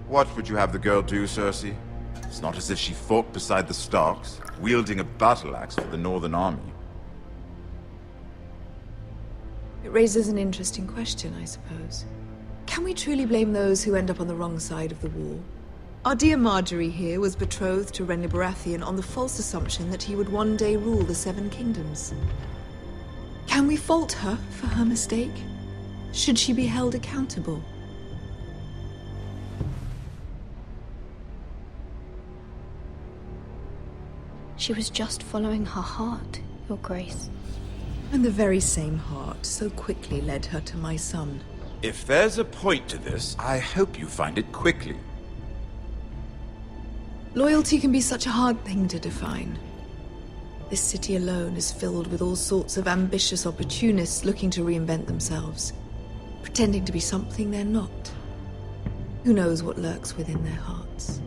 What would you have the girl do, Cersei? It's not as if she fought beside the Starks, wielding a battle axe for the Northern Army. It raises an interesting question, I suppose. Can we truly blame those who end up on the wrong side of the war? Our dear Marjorie here was betrothed to Renly Baratheon on the false assumption that he would one day rule the Seven Kingdoms. Can we fault her for her mistake? Should she be held accountable? She was just following her heart, Your Grace. And the very same heart so quickly led her to my son. If there's a point to this, I hope you find it quickly. Loyalty can be such a hard thing to define. This city alone is filled with all sorts of ambitious opportunists looking to reinvent themselves, pretending to be something they're not. Who knows what lurks within their hearts?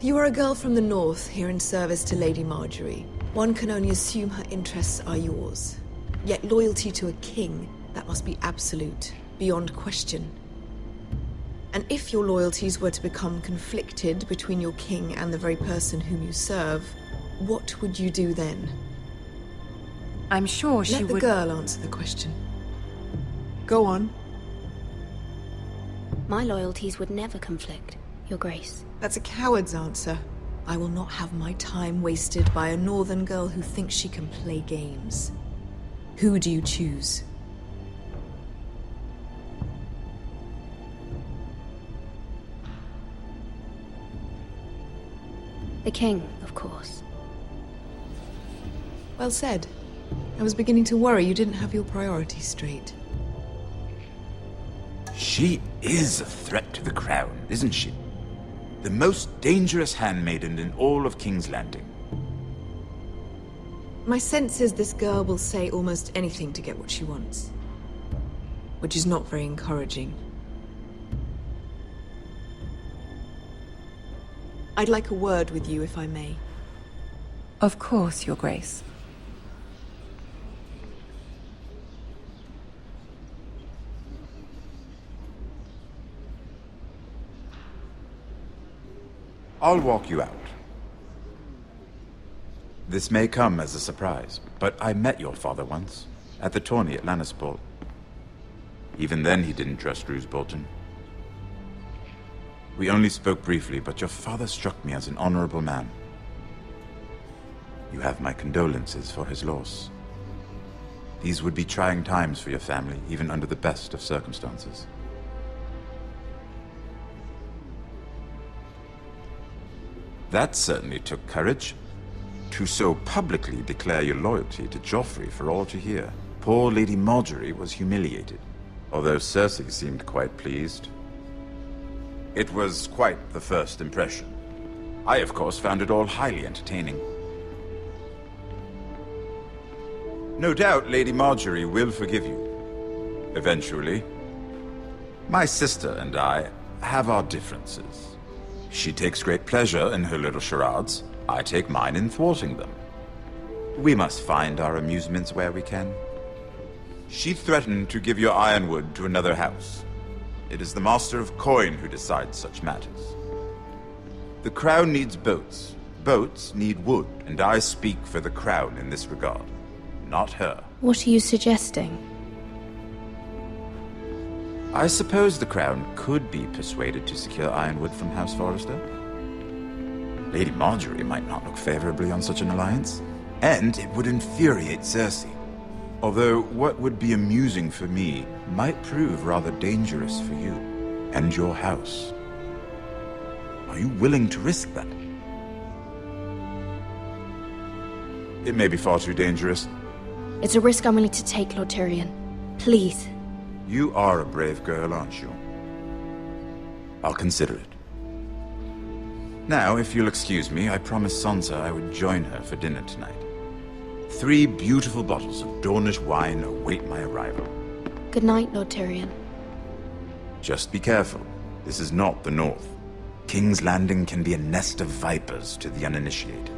You are a girl from the north, here in service to Lady Marjorie. One can only assume her interests are yours. Yet loyalty to a king, that must be absolute, beyond question. And if your loyalties were to become conflicted between your king and the very person whom you serve, what would you do then? I'm sure she would... Let the girl answer the question. Go on. My loyalties would never conflict, Your Grace. That's a coward's answer. I will not have my time wasted by a northern girl who thinks she can play games. Who do you choose? The king, of course. Well said. I was beginning to worry you didn't have your priorities straight. She is a threat to the crown, isn't she? The most dangerous handmaiden in all of King's Landing. My sense is this girl will say almost anything to get what she wants. Which is not very encouraging. I'd like a word with you, if I may. Of course, Your Grace. I'll walk you out. This may come as a surprise, but I met your father once, at the tourney at Lannisport. Even then he didn't trust Roose Bolton. We only spoke briefly, but your father struck me as an honorable man. You have my condolences for his loss. These would be trying times for your family, even under the best of circumstances. That certainly took courage. To so publicly declare your loyalty to Joffrey for all to hear. Poor Lady Marjorie was humiliated, although Cersei seemed quite pleased. It was quite the first impression. I, of course, found it all highly entertaining. No doubt Lady Marjorie will forgive you. Eventually. My sister and I have our differences. She takes great pleasure in her little charades. I take mine in thwarting them. We must find our amusements where we can. She threatened to give your ironwood to another house. It is the Master of Coin who decides such matters. The Crown needs boats. Boats need wood, and I speak for the Crown in this regard, not her. What are you suggesting? I suppose the Crown could be persuaded to secure ironwood from House Forrester. Lady Marjorie might not look favorably on such an alliance, and it would infuriate Cersei. Although, what would be amusing for me might prove rather dangerous for you and your house. Are you willing to risk that? It may be far too dangerous. It's a risk I'm willing to take, Lord Tyrion. Please. You are a brave girl, aren't you? I'll consider it. Now, if you'll excuse me, I promised Sansa I would join her for dinner tonight. 3 beautiful bottles of Dornish wine await my arrival. Good night, Lord Tyrion. Just be careful. This is not the North. King's Landing can be a nest of vipers to the uninitiated.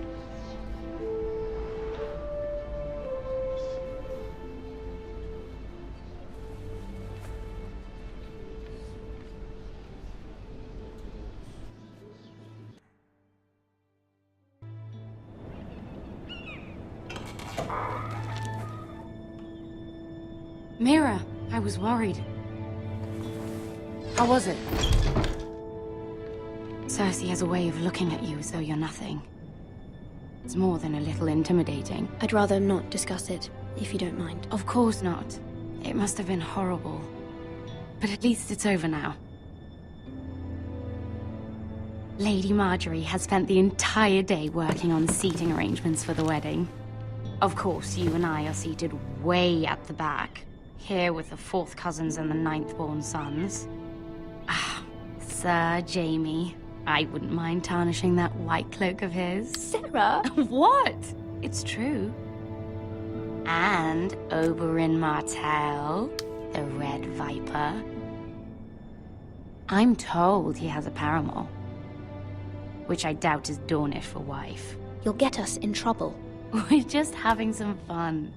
Mira, I was worried. How was it? Cersei has a way of looking at you as though you're nothing. It's more than a little intimidating. I'd rather not discuss it, if you don't mind. Of course not. It must have been horrible. But at least it's over now. Lady Marjorie has spent the entire day working on seating arrangements for the wedding. Of course, you and I are seated way at the back. Here with the 4th cousins and the 9th-born sons. Ah, Sir Jaime. I wouldn't mind tarnishing that white cloak of his. Sarah! What? It's true. And Oberyn Martell, the Red Viper. I'm told he has a paramour. Which I doubt is Dornish for wife. You'll get us in trouble. We're just having some fun.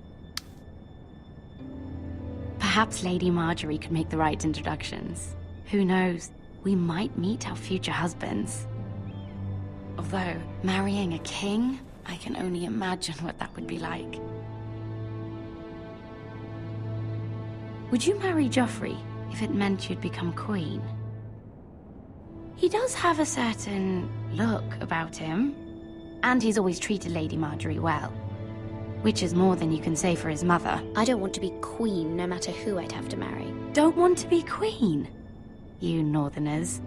Perhaps Lady Marjorie could make the right introductions. Who knows? We might meet our future husbands. Although, marrying a king, I can only imagine what that would be like. Would you marry Joffrey if it meant you'd become queen? He does have a certain look about him, and he's always treated Lady Marjorie well. Which is more than you can say for his mother. I don't want to be queen, no matter who I'd have to marry. Don't want to be queen? You northerners.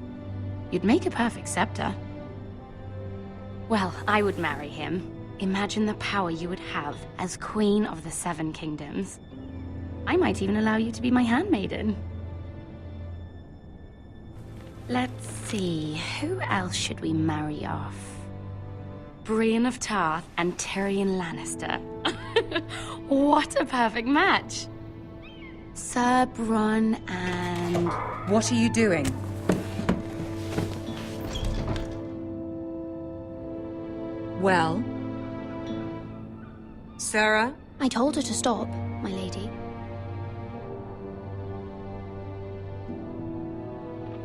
You'd make a perfect scepter. Well, I would marry him. Imagine the power you would have as Queen of the 7 Kingdoms. I might even allow you to be my handmaiden. Let's see, who else should we marry off? Brienne of Tarth and Tyrion Lannister. What a perfect match! Sir Bronn and... What are you doing? Well? Sarah? I told her to stop, my lady.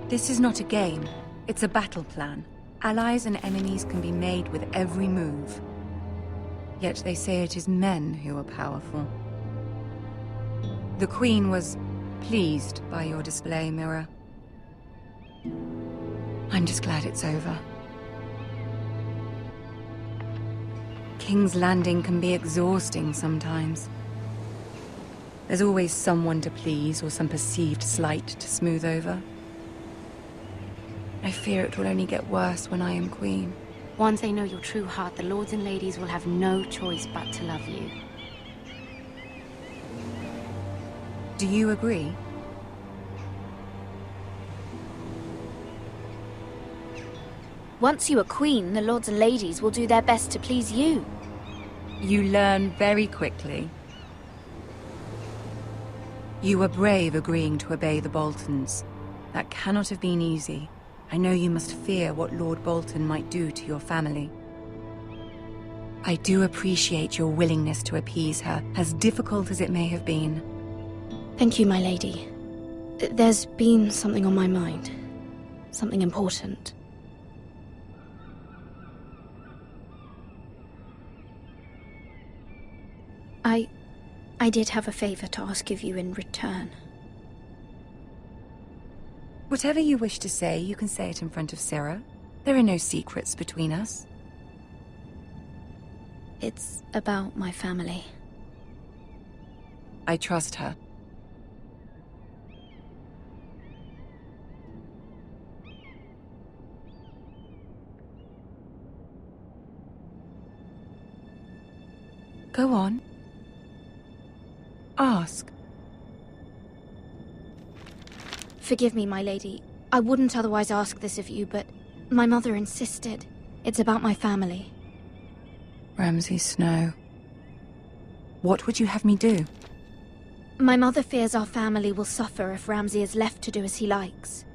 This is not a game. It's a battle plan. Allies and enemies can be made with every move. Yet they say it is men who are powerful. The Queen was pleased by your display, Mira. I'm just glad it's over. King's Landing can be exhausting sometimes. There's always someone to please or some perceived slight to smooth over. I fear it will only get worse when I am queen. Once they know your true heart, the lords and ladies will have no choice but to love you. Do you agree? Once you are queen, the lords and ladies will do their best to please you. You learn very quickly. You were brave agreeing to obey the Boltons. That cannot have been easy. I know you must fear what Lord Bolton might do to your family. I do appreciate your willingness to appease her, as difficult as it may have been. Thank you, my lady. There's been something on my mind. Something important. I did have a favor to ask of you in return. Whatever you wish to say, you can say it in front of Sarah. There are no secrets between us. It's about my family. I trust her. Go on. Ask. Forgive me, my lady. I wouldn't otherwise ask this of you, but my mother insisted. It's about my family. Ramsay Snow. What would you have me do? My mother fears our family will suffer if Ramsay is left to do as he likes.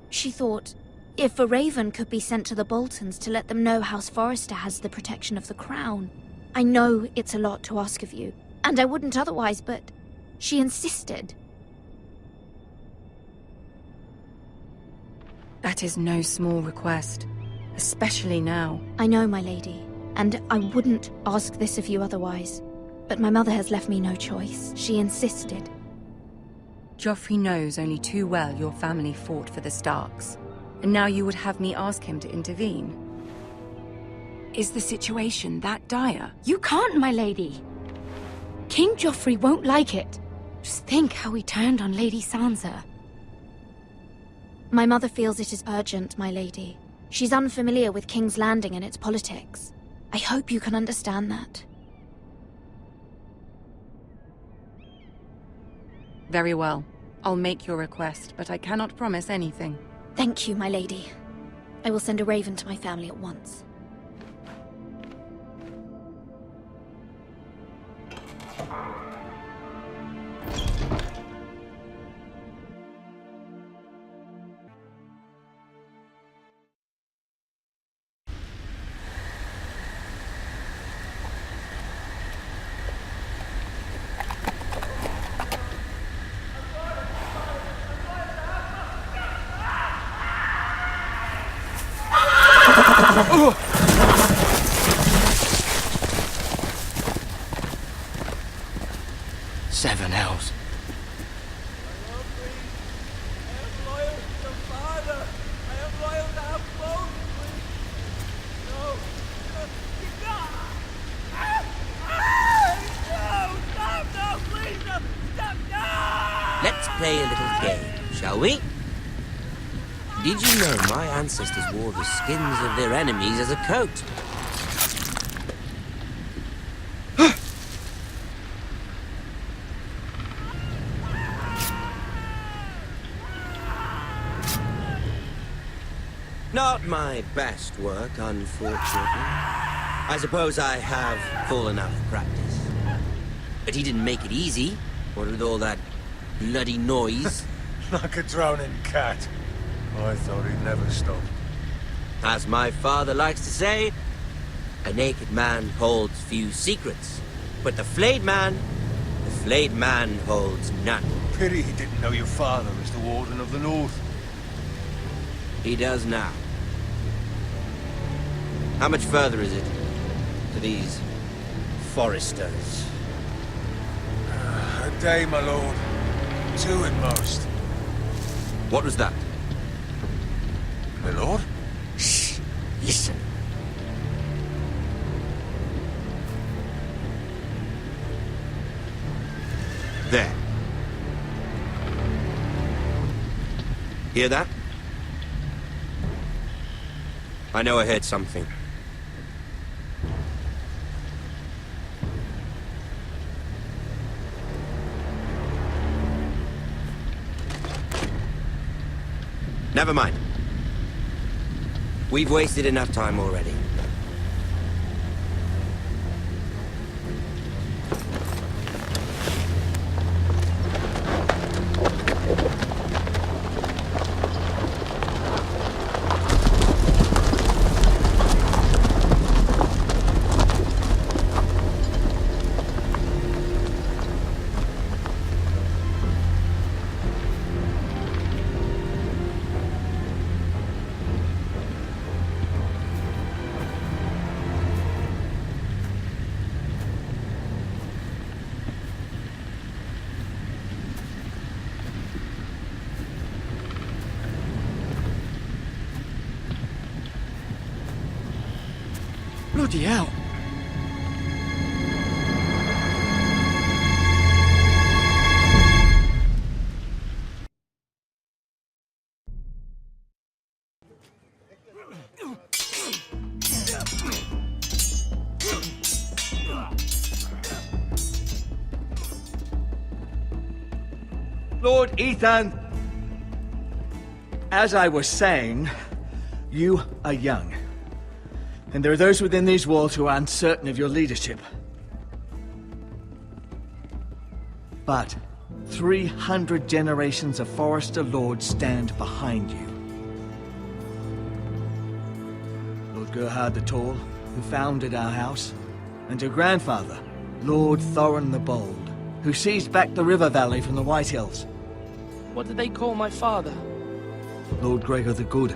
She thought, if a raven could be sent to the Boltons to let them know House Forrester has the protection of the crown. I know it's a lot to ask of you, and I wouldn't otherwise, but she insisted. That is no small request, especially now. I know, my lady, and I wouldn't ask this of you otherwise. But my mother has left me no choice. She insisted. Joffrey knows only too well your family fought for the Starks, and now you would have me ask him to intervene. Is the situation that dire? You can't, my lady. King Joffrey won't like it. Just think how he turned on Lady Sansa. My mother feels it is urgent, my lady. She's unfamiliar with King's Landing and its politics. I hope you can understand that. Very well. I'll make your request, but I cannot promise anything. Thank you, my lady. I will send a raven to my family at once. Seven hells. Let's play a little game, shall we? Did you know my ancestors wore the skins of their enemies as a coat? Not my best work, unfortunately. I suppose I have full enough practice. But he didn't make it easy, what with all that bloody noise. Like a drowning cat. I thought he'd never stop. As my father likes to say, a naked man holds few secrets. But the flayed man holds none. Pity he didn't know your father was the Warden of the North. He does now. How much further is it to these Forresters? A day, my lord. 2 at most. What was that? My lord? Shh! Listen. There. Hear that? I know I heard something. Never mind. We've wasted enough time already. Bloody hell. Lord Ethan! As I was saying, you are young. And there are those within these walls who are uncertain of your leadership. But 300 generations of Forrester Lords stand behind you. Lord Gerhard the Tall, who founded our house, and your grandfather, Lord Thorin the Bold, who seized back the river valley from the White Hills. What did they call my father? Lord Gregor the Good.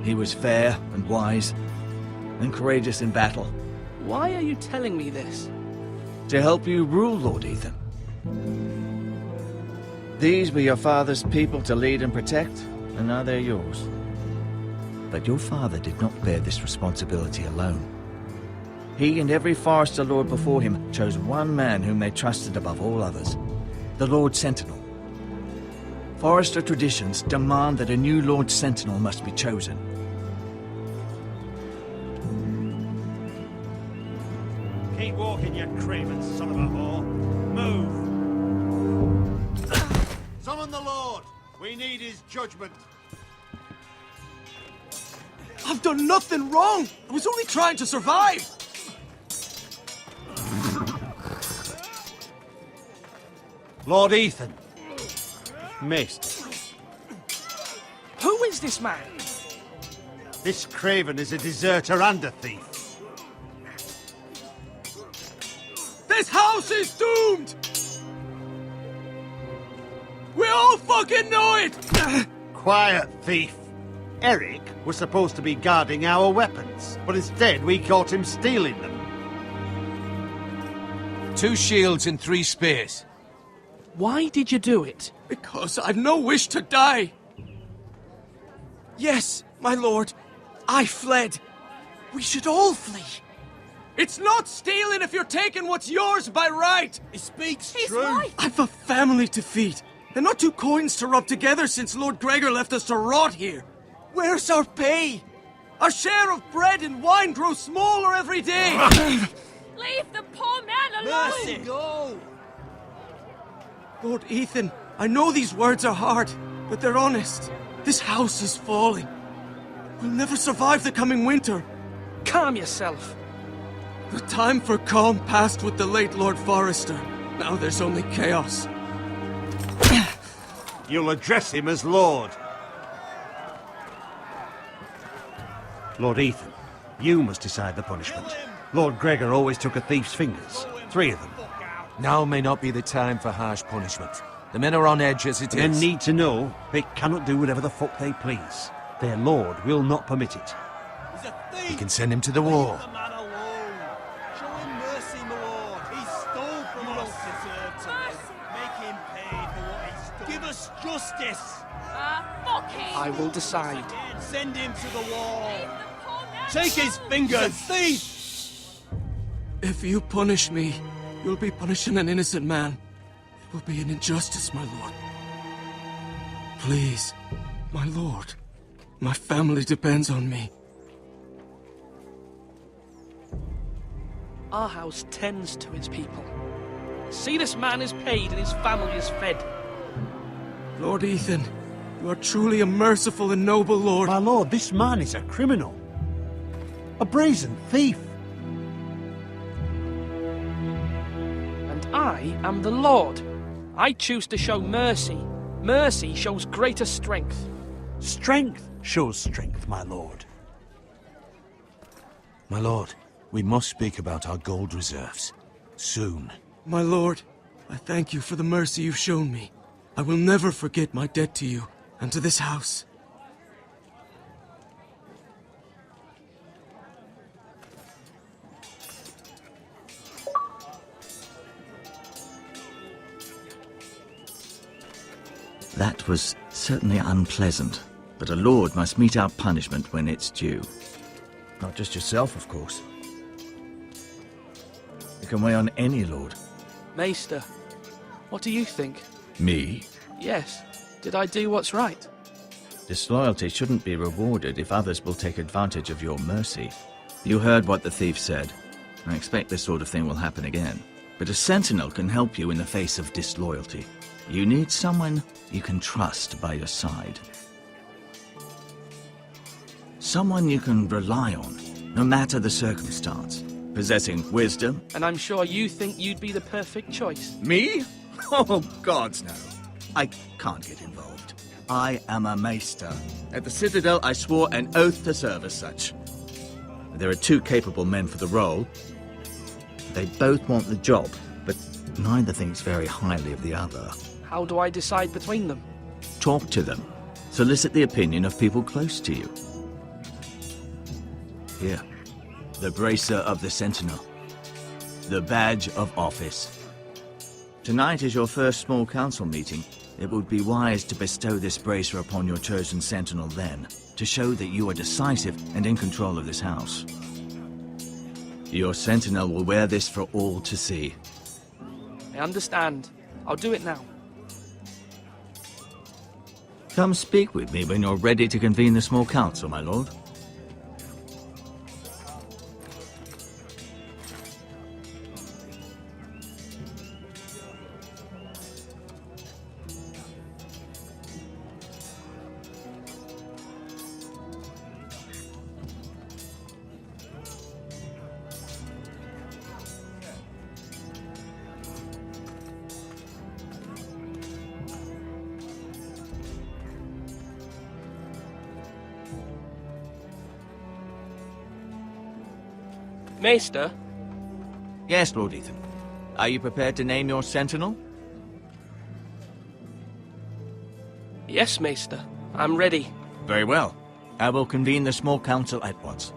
He was fair and wise, and courageous in battle. Why are you telling me this? To help you rule, Lord Ethan. These were your father's people to lead and protect, and now they're yours. But your father did not bear this responsibility alone. He and every Forrester Lord before him chose one man whom they trusted above all others, the Lord Sentinel. Forrester traditions demand that a new Lord Sentinel must be chosen. Keep walking, you craven son of a whore. Move! Summon the Lord! We need his judgment. I've done nothing wrong! I was only trying to survive! Lord Ethan. Missed. Who is this man? This craven is a deserter and a thief. This house is doomed! We all fucking know it! Quiet, thief. Eric was supposed to be guarding our weapons, but instead we caught him stealing them. 2 shields and 3 spears. Why did you do it? Because I've no wish to die. Yes, my lord, I fled. We should all flee. It's not stealing if you're taking what's yours by right. He speaks true. Right. I've a family to feed, and not 2 coins to rub together since Lord Gregor left us to rot here. Where's our pay? Our share of bread and wine grows smaller every day. Leave the poor man alone! Mercy. Go! Lord Ethan, I know these words are hard, but they're honest. This house is falling. We'll never survive the coming winter. Calm yourself. The time for calm passed with the late Lord Forrester. Now there's only chaos. You'll address him as Lord. Lord Ethan, you must decide the punishment. Lord Gregor always took a thief's fingers. 3 of them. Now may not be the time for harsh punishment. The men are on edge as it is. Men need to know they cannot do whatever the fuck they please. Their lord will not permit it. We can send him to the war. Show him mercy, my lord. He stole from us. Make him pay for what he stole. Give us justice. Fuck him! I will decide. Send him to the wall. Take his fingers. Thief! If you punish me, you'll be punishing an innocent man. It will be an injustice, my lord. Please, my lord. My family depends on me. Our house tends to its people. See, this man is paid and his family is fed. Lord Ethan, you are truly a merciful and noble lord. My lord, this man is a criminal. A brazen thief. And I am the Lord. I choose to show mercy. Mercy shows greater strength. Strength shows strength, my lord. My lord, we must speak about our gold reserves. Soon. My lord, I thank you for the mercy you've shown me. I will never forget my debt to you and to this house. That was certainly unpleasant, but a lord must mete out punishment when it's due. Not just yourself, of course. You can weigh on any lord. Maester, what do you think? Me? Yes. Did I do what's right? Disloyalty shouldn't be rewarded if others will take advantage of your mercy. You heard what the thief said. I expect this sort of thing will happen again. But a sentinel can help you in the face of disloyalty. You need someone you can trust by your side. Someone you can rely on, no matter the circumstance. Possessing wisdom. And I'm sure you think you'd be the perfect choice. Me? Oh, gods, no. I can't get involved. I am a maester. At the Citadel, I swore an oath to serve as such. There are 2 capable men for the role. They both want the job, but neither thinks very highly of the other. How do I decide between them? Talk to them. Solicit the opinion of people close to you. Here. The Bracer of the Sentinel. The Badge of Office. Tonight is your first small council meeting. It would be wise to bestow this bracer upon your chosen sentinel then, to show that you are decisive and in control of this house. Your sentinel will wear this for all to see. I understand. I'll do it now. Come speak with me when you're ready to convene the small council, my lord. Maester? Yes, Lord Ethan. Are you prepared to name your sentinel? Yes, Maester. I'm ready. Very well. I will convene the small council at once.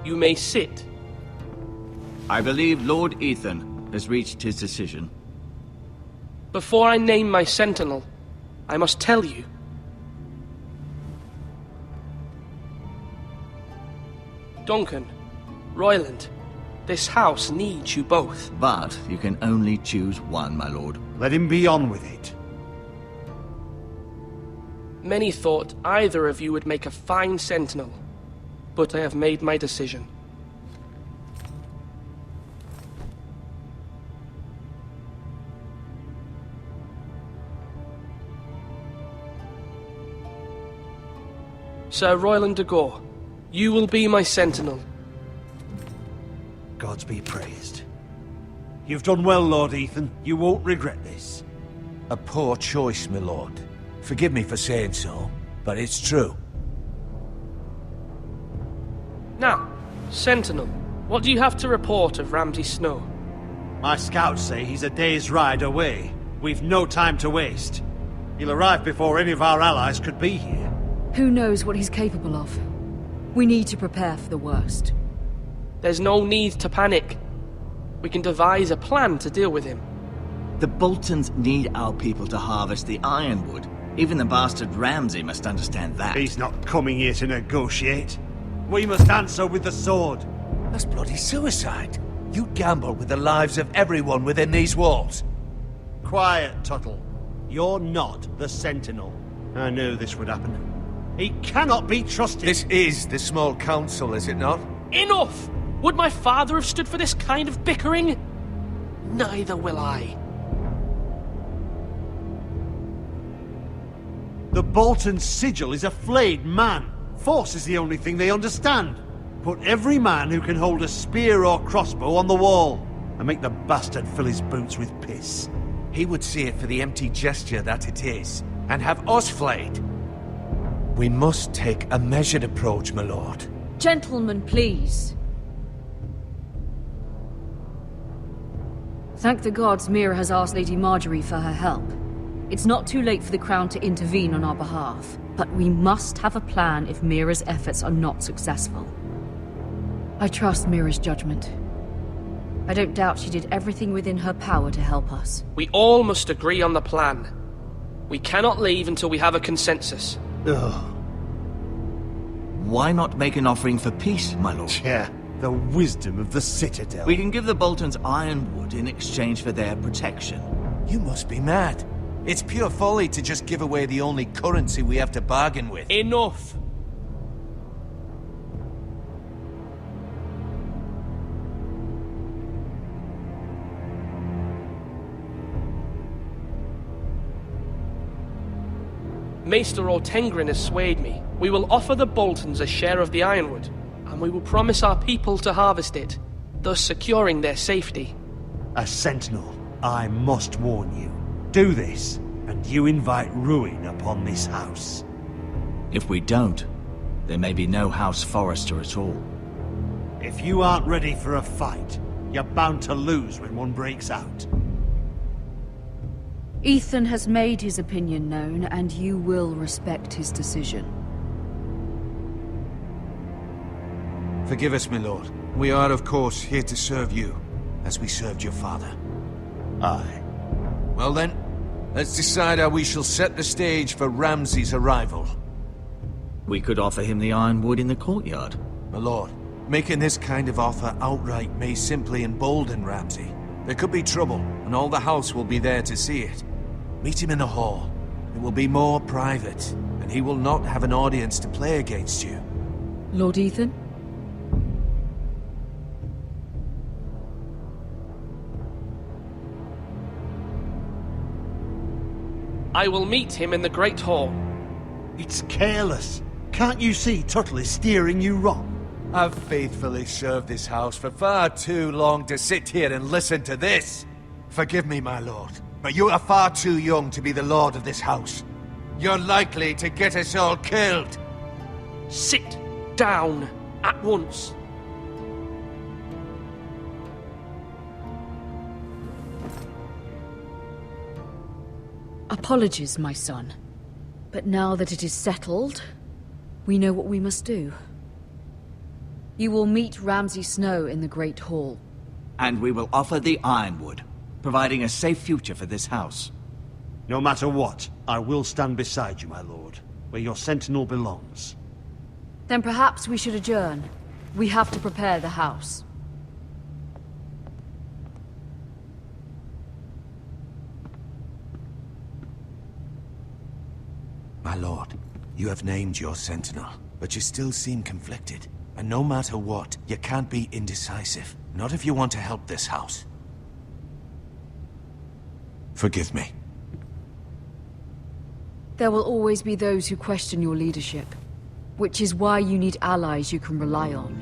You may sit. I believe Lord Ethan has reached his decision. Before I name my sentinel, I must tell you. Duncan, Royland, this house needs you both. But you can only choose one, my lord. Let him be on with it. Many thought either of you would make a fine sentinel, but I have made my decision. Sir Royland de Gore, you will be my sentinel. Gods be praised. You've done well, Lord Ethan. You won't regret this. A poor choice, my lord. Forgive me for saying so, but it's true. Now, Sentinel, what do you have to report of Ramsay Snow? My scouts say he's a day's ride away. We've no time to waste. He'll arrive before any of our allies could be here. Who knows what he's capable of? We need to prepare for the worst. There's no need to panic. We can devise a plan to deal with him. The Boltons need our people to harvest the ironwood. Even the bastard Ramsay must understand that. He's not coming here to negotiate. We must answer with the sword. That's bloody suicide. You gamble with the lives of everyone within these walls. Quiet, Tuttle. You're not the Sentinel. I knew this would happen. He cannot be trusted. This is the small council, is it not? Enough! Would my father have stood for this kind of bickering? Neither will I. The Bolton sigil is a flayed man. Force is the only thing they understand. Put every man who can hold a spear or crossbow on the wall, and make the bastard fill his boots with piss. He would see it for the empty gesture that it is, and have us flayed. We must take a measured approach, my lord. Gentlemen, please. Thank the gods Mira has asked Lady Marjorie for her help. It's not too late for the Crown to intervene on our behalf. But we must have a plan if Mira's efforts are not successful. I trust Mira's judgment. I don't doubt she did everything within her power to help us. We all must agree on the plan. We cannot leave until we have a consensus. Ugh. Why not make an offering for peace, my lord? Yeah, the wisdom of the Citadel. We can give the Boltons ironwood in exchange for their protection. You must be mad. It's pure folly to just give away the only currency we have to bargain with. Enough! Maester Ortengrin has swayed me. We will offer the Boltons a share of the ironwood, and we will promise our people to harvest it, thus securing their safety. A sentinel, I must warn you. Do this, and you invite ruin upon this house. If we don't, there may be no House Forrester at all. If you aren't ready for a fight, you're bound to lose when one breaks out. Ethan has made his opinion known, and you will respect his decision. Forgive us, my lord. We are, of course, here to serve you, as we served your father. Aye. Well then, let's decide how we shall set the stage for Ramsay's arrival. We could offer him the ironwood in the courtyard. My lord, making this kind of offer outright may simply embolden Ramsay. There could be trouble, and all the house will be there to see it. Meet him in the hall. It will be more private, and he will not have an audience to play against you. Lord Ethan? I will meet him in the Great Hall. It's careless. Can't you see Tuttle is steering you wrong? I've faithfully served this house for far too long to sit here and listen to this. Forgive me, my lord, but you are far too young to be the lord of this house. You're likely to get us all killed. Sit down at once. Apologies, my son. But now that it is settled, we know what we must do. You will meet Ramsay Snow in the Great Hall. And we will offer the ironwood, providing a safe future for this house. No matter what, I will stand beside you, my lord, where your sentinel belongs. Then perhaps we should adjourn. We have to prepare the house. My lord, you have named your sentinel, but you still seem conflicted. And no matter what, you can't be indecisive. Not if you want to help this house. Forgive me. There will always be those who question your leadership, which is why you need allies you can rely on.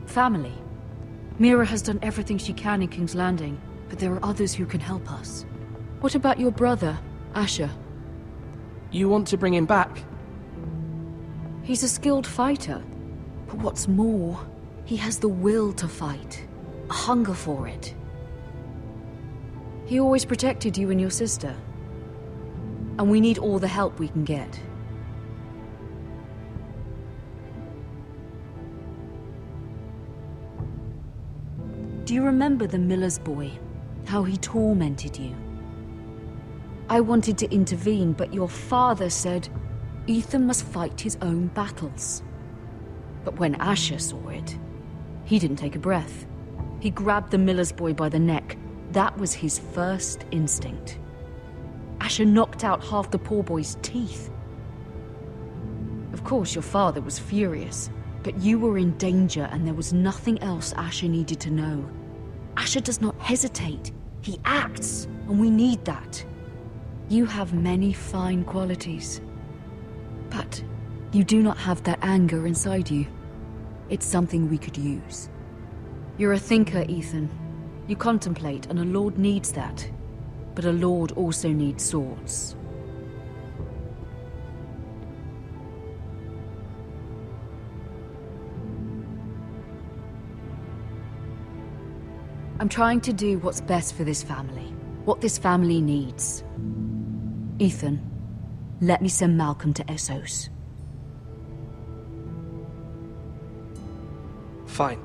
Family. Mira has done everything she can in King's Landing, but there are others who can help us. What about your brother, Asher? You want to bring him back? He's a skilled fighter. But what's more, he has the will to fight. A hunger for it. He always protected you and your sister. And we need all the help we can get. Do you remember the miller's boy? How he tormented you? I wanted to intervene, but your father said Ethan must fight his own battles. But when Asher saw it, he didn't take a breath. He grabbed the miller's boy by the neck. That was his first instinct. Asher knocked out half the poor boy's teeth. Of course, your father was furious, but you were in danger and there was nothing else Asher needed to know. Asher does not hesitate. He acts, and we need that. You have many fine qualities, but you do not have that anger inside you. It's something we could use. You're a thinker, Ethan. You contemplate, and a lord needs that. But a lord also needs swords. I'm trying to do what's best for this family. What this family needs. Ethan, let me send Malcolm to Essos. Fine.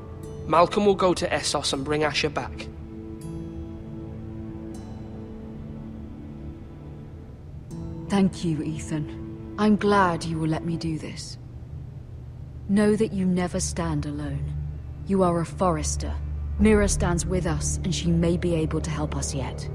Malcolm will go to Essos and bring Asher back. Thank you, Ethan. I'm glad you will let me do this. Know that you never stand alone. You are a Forrester. Mira stands with us, and she may be able to help us yet.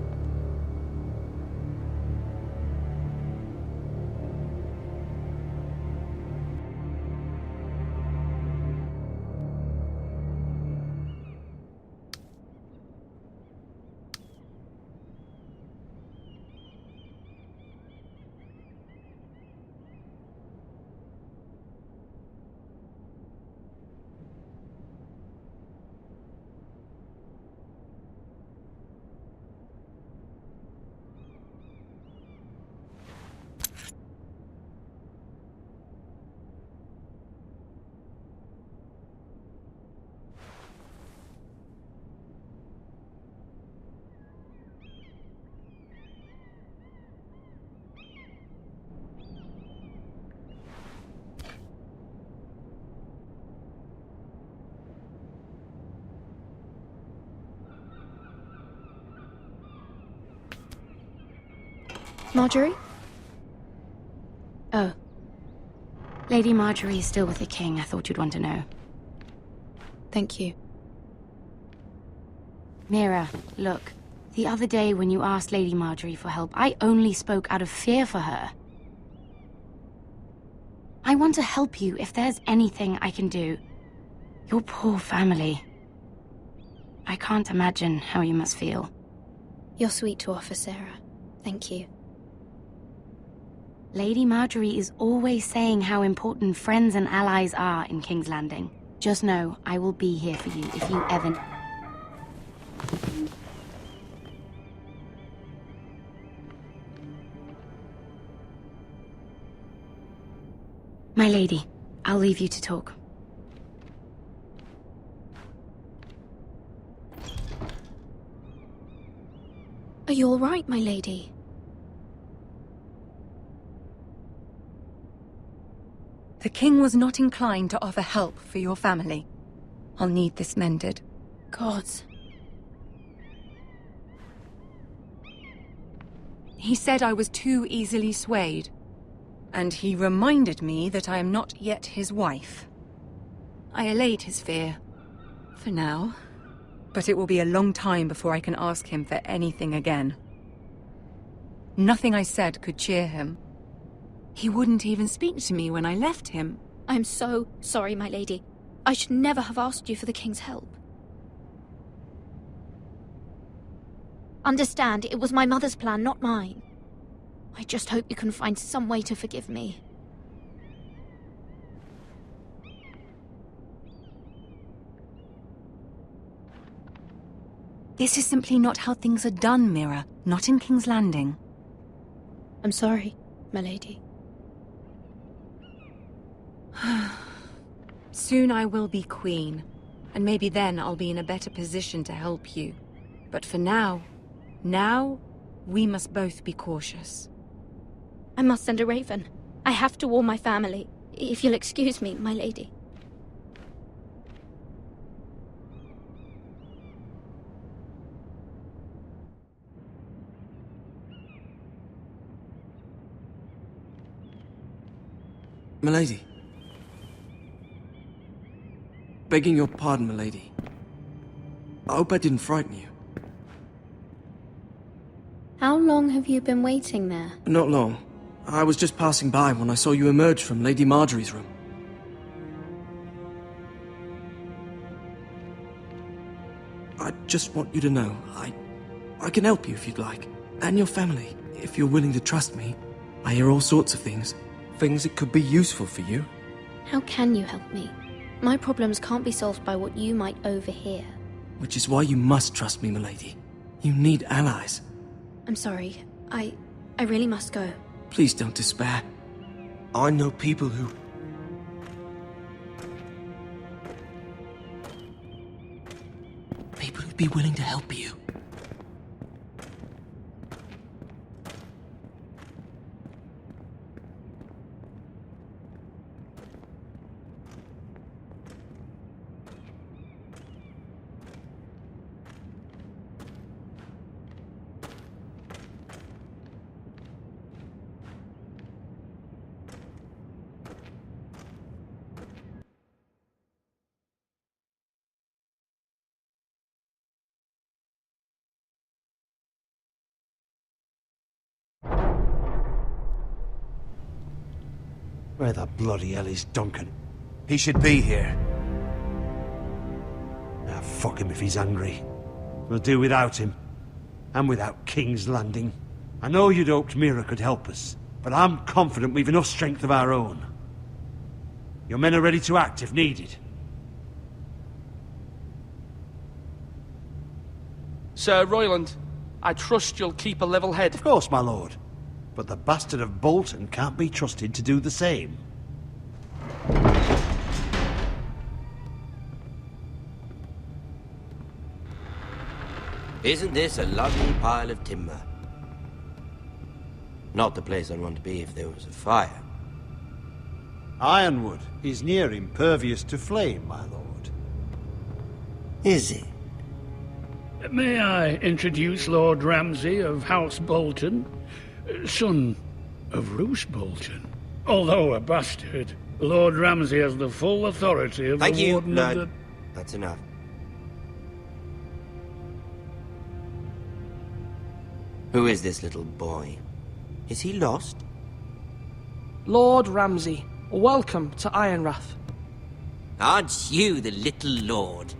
Marjorie? Oh. Lady Marjorie is still with the king. I thought you'd want to know. Thank you. Mira, look. The other day when you asked Lady Marjorie for help, I only spoke out of fear for her. I want to help you if there's anything I can do. Your poor family. I can't imagine how you must feel. You're sweet to offer, Sarah. Thank you. Lady Marjorie is always saying how important friends and allies are in King's Landing. Just know, I will be here for you if you ever... My lady, I'll leave you to talk. Are you all right, my lady? The king was not inclined to offer help for your family. I'll need this mended. Gods. He said I was too easily swayed. And he reminded me that I am not yet his wife. I allayed his fear. For now. But it will be a long time before I can ask him for anything again. Nothing I said could cheer him. He wouldn't even speak to me when I left him. I'm so sorry, my lady. I should never have asked you for the king's help. Understand, it was my mother's plan, not mine. I just hope you can find some way to forgive me. This is simply not how things are done, Mira. Not in King's Landing. I'm sorry, my lady. Soon I will be queen, and maybe then I'll be in a better position to help you. But for now, we must both be cautious. I must send a raven. I have to warn my family. If you'll excuse me, my lady. Milady. Begging your pardon, milady. I hope I didn't frighten you. How long have you been waiting there? Not long. I was just passing by when I saw you emerge from Lady Marjorie's room. I just want you to know, I can help you if you'd like. And your family, if you're willing to trust me. I hear all sorts of things. Things that could be useful for you. How can you help me? My problems can't be solved by what you might overhear. Which is why you must trust me, milady. You need allies. I'm sorry. I really must go. Please don't despair. I know people who... People who'd be willing to help you. Where the bloody hell is Duncan? He should be here. Ah, fuck him if he's angry. We'll do without him. And without King's Landing. I know you'd hoped Mira could help us, but I'm confident we've enough strength of our own. Your men are ready to act if needed. Sir Royland, I trust you'll keep a level head. Of course, my lord. But the bastard of Bolton can't be trusted to do the same. Isn't this a lovely pile of timber? Not the place I'd want to be if there was a fire. Ironwood is near impervious to flame, my lord. Is it? May I introduce Lord Ramsay of House Bolton, son of Roose Bolton? Although a bastard, Lord Ramsay has the full authority of Thank the you. Warden No, of the... that's enough. Who is this little boy? Is he lost? Lord Ramsay, welcome to Ironrath. Aren't you the little lord?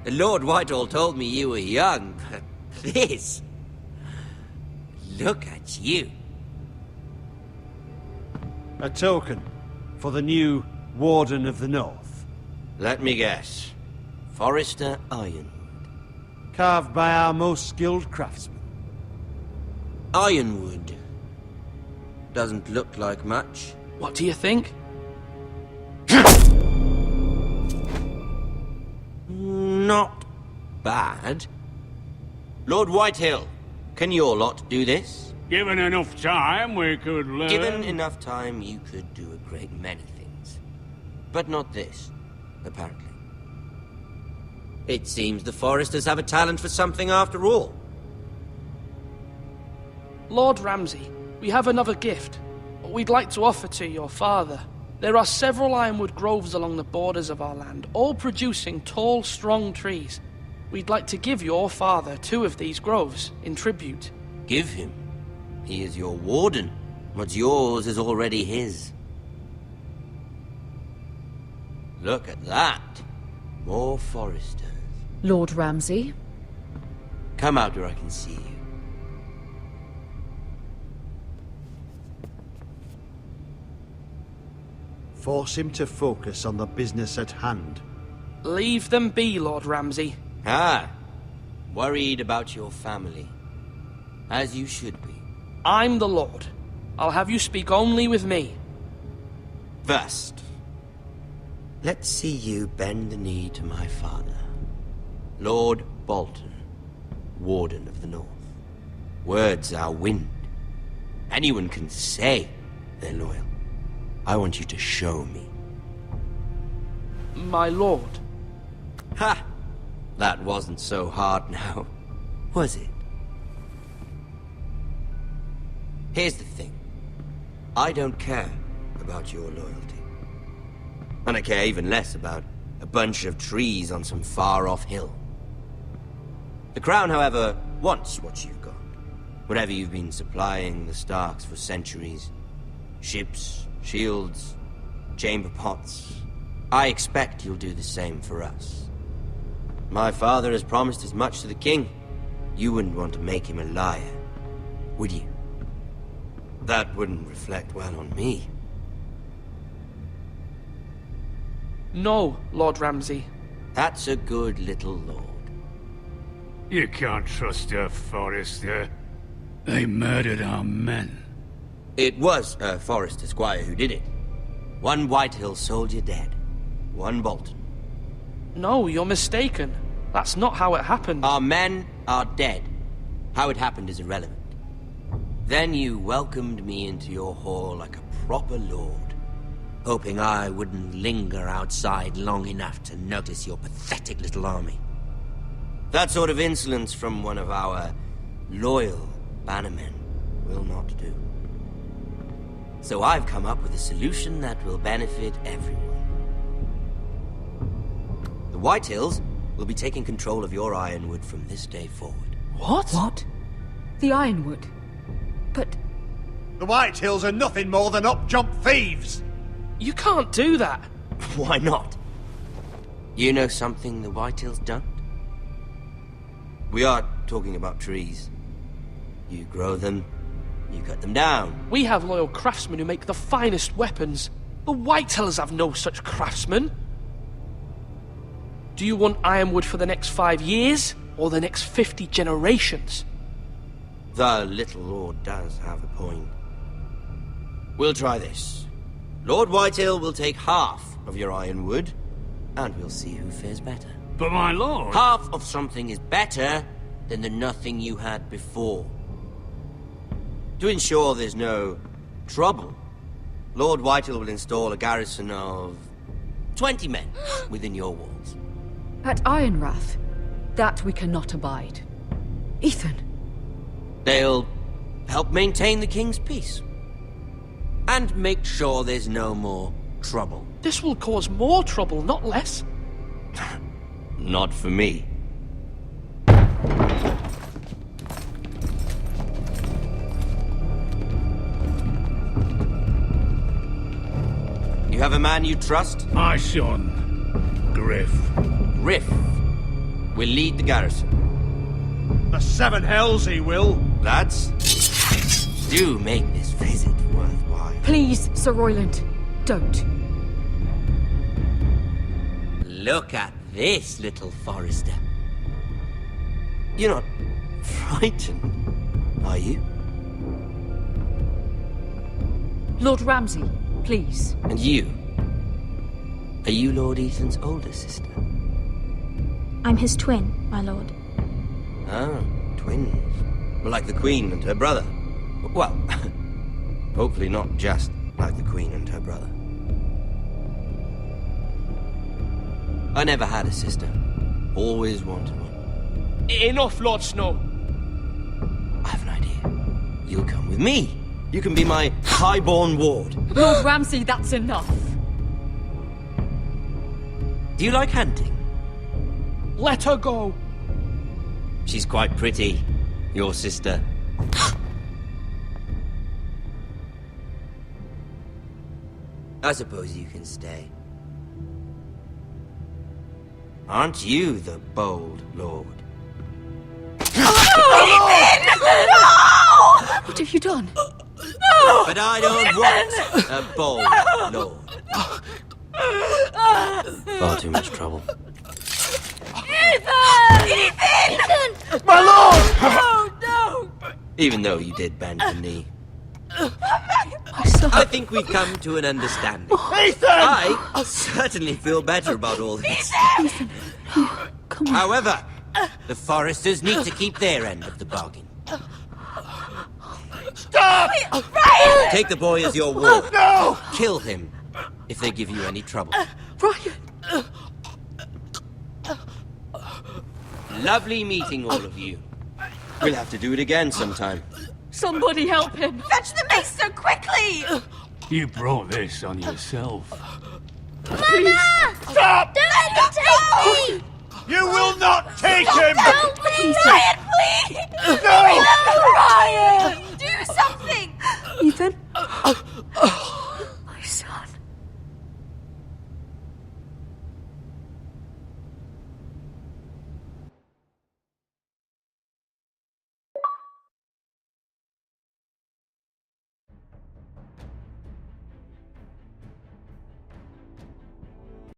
Lord Whitehall told me you were young, but this... Look at you. A token for the new Warden of the North. Let me guess. Forrester Ironwood. Carved by our most skilled craftsmen. Ironwood. Doesn't look like much. What do you think? Not bad. Lord Whitehill, can your lot do this? Given enough time, we could learn... Given enough time, you could do a great many things. But not this, apparently. It seems the Foresters have a talent for something after all. Lord Ramsay, we have another gift. We'd like to offer to your father. There are several ironwood groves along the borders of our land, all producing tall, strong trees. We'd like to give your father 2 of these groves in tribute. Give him. He is your warden. What's yours is already his. Look at that. More Foresters. Lord Ramsay? Come out where I can see you. Force him to focus on the business at hand. Leave them be, Lord Ramsay. Ah, worried about your family. As you should be. I'm the Lord. I'll have you speak only with me. First, let's see you bend the knee to my father. Lord Bolton, Warden of the North. Words are wind. Anyone can say they're loyal. I want you to show me. My lord. Ha! That wasn't so hard now, was it? Here's the thing. I don't care about your loyalty. And I care even less about a bunch of trees on some far-off hill. The Crown, however, wants what you've got. Whatever you've been supplying the Starks for centuries. Ships, shields, chamber pots. I expect you'll do the same for us. My father has promised as much to the king. You wouldn't want to make him a liar, would you? That wouldn't reflect well on me. No, Lord Ramsay. That's a good little lord. You can't trust a Forester. They murdered our men. It was a Forester squire who did it. One Whitehill soldier dead. One Bolton. No, you're mistaken. That's not how it happened. Our men are dead. How it happened is irrelevant. Then you welcomed me into your hall like a proper lord, hoping I wouldn't linger outside long enough to notice your pathetic little army. That sort of insolence from one of our loyal bannermen will not do. So I've come up with a solution that will benefit everyone. The Whitehills will be taking control of your Ironwood from this day forward. What? What? The Ironwood? But... The Whitehills are nothing more than up-jump thieves! You can't do that. Why not? You know something the Whitetails don't? We are talking about trees. You grow them, you cut them down. We have loyal craftsmen who make the finest weapons. The Whitetails have no such craftsmen. Do you want ironwood for the next 5 years, or the next 50 generations? The little lord does have a point. We'll try this. Lord Whitetail will take half of your ironwood, and we'll see who fares better. But my lord... Half of something is better than the nothing you had before. To ensure there's no trouble, Lord Whitetail will install a garrison of 20 men within your walls. At Ironrath, that we cannot abide. Ethan. They'll help maintain the king's peace. And make sure there's no more trouble. This will cause more trouble, not less. Not for me. You have a man you trust? My son, Griff. Griff will lead the garrison. The seven hells he will. Lads, do make this visit worthwhile. Please, Sir Royland, don't. Look at this, little Forester. You're not frightened, are you? Lord Ramsay, please. And you? Are you Lord Ethan's older sister? I'm his twin, my lord. Ah, twins. Like the Queen and her brother. Well, hopefully not just like the Queen and her brother. I never had a sister. Always wanted one. Enough, Lord Snow. I have an idea. You'll come with me. You can be my highborn ward. Lord Ramsay, that's enough. Do you like hunting? Let her go. She's quite pretty, your sister. I suppose you can stay. Aren't you the bold lord? What have you done? No! But I don't want a bold lord. Far too much trouble. Ethan! My lord! Oh, no! Even though you did bend the knee. I think we've come to an understanding. Ethan! I certainly feel better about all this. Ethan, no, come on. However, the Foresters need to keep their end of the bargain. Stop! Ryan! Take the boy as your ward. No! Kill him if they give you any trouble. Ryan! Lovely meeting all of you. We'll have to do it again sometime. Somebody help him! Fetch the mace so quickly! You brought this on yourself. Mama! Stop! Don't let him take me! You will not take him! Don't, please! Ryan, please!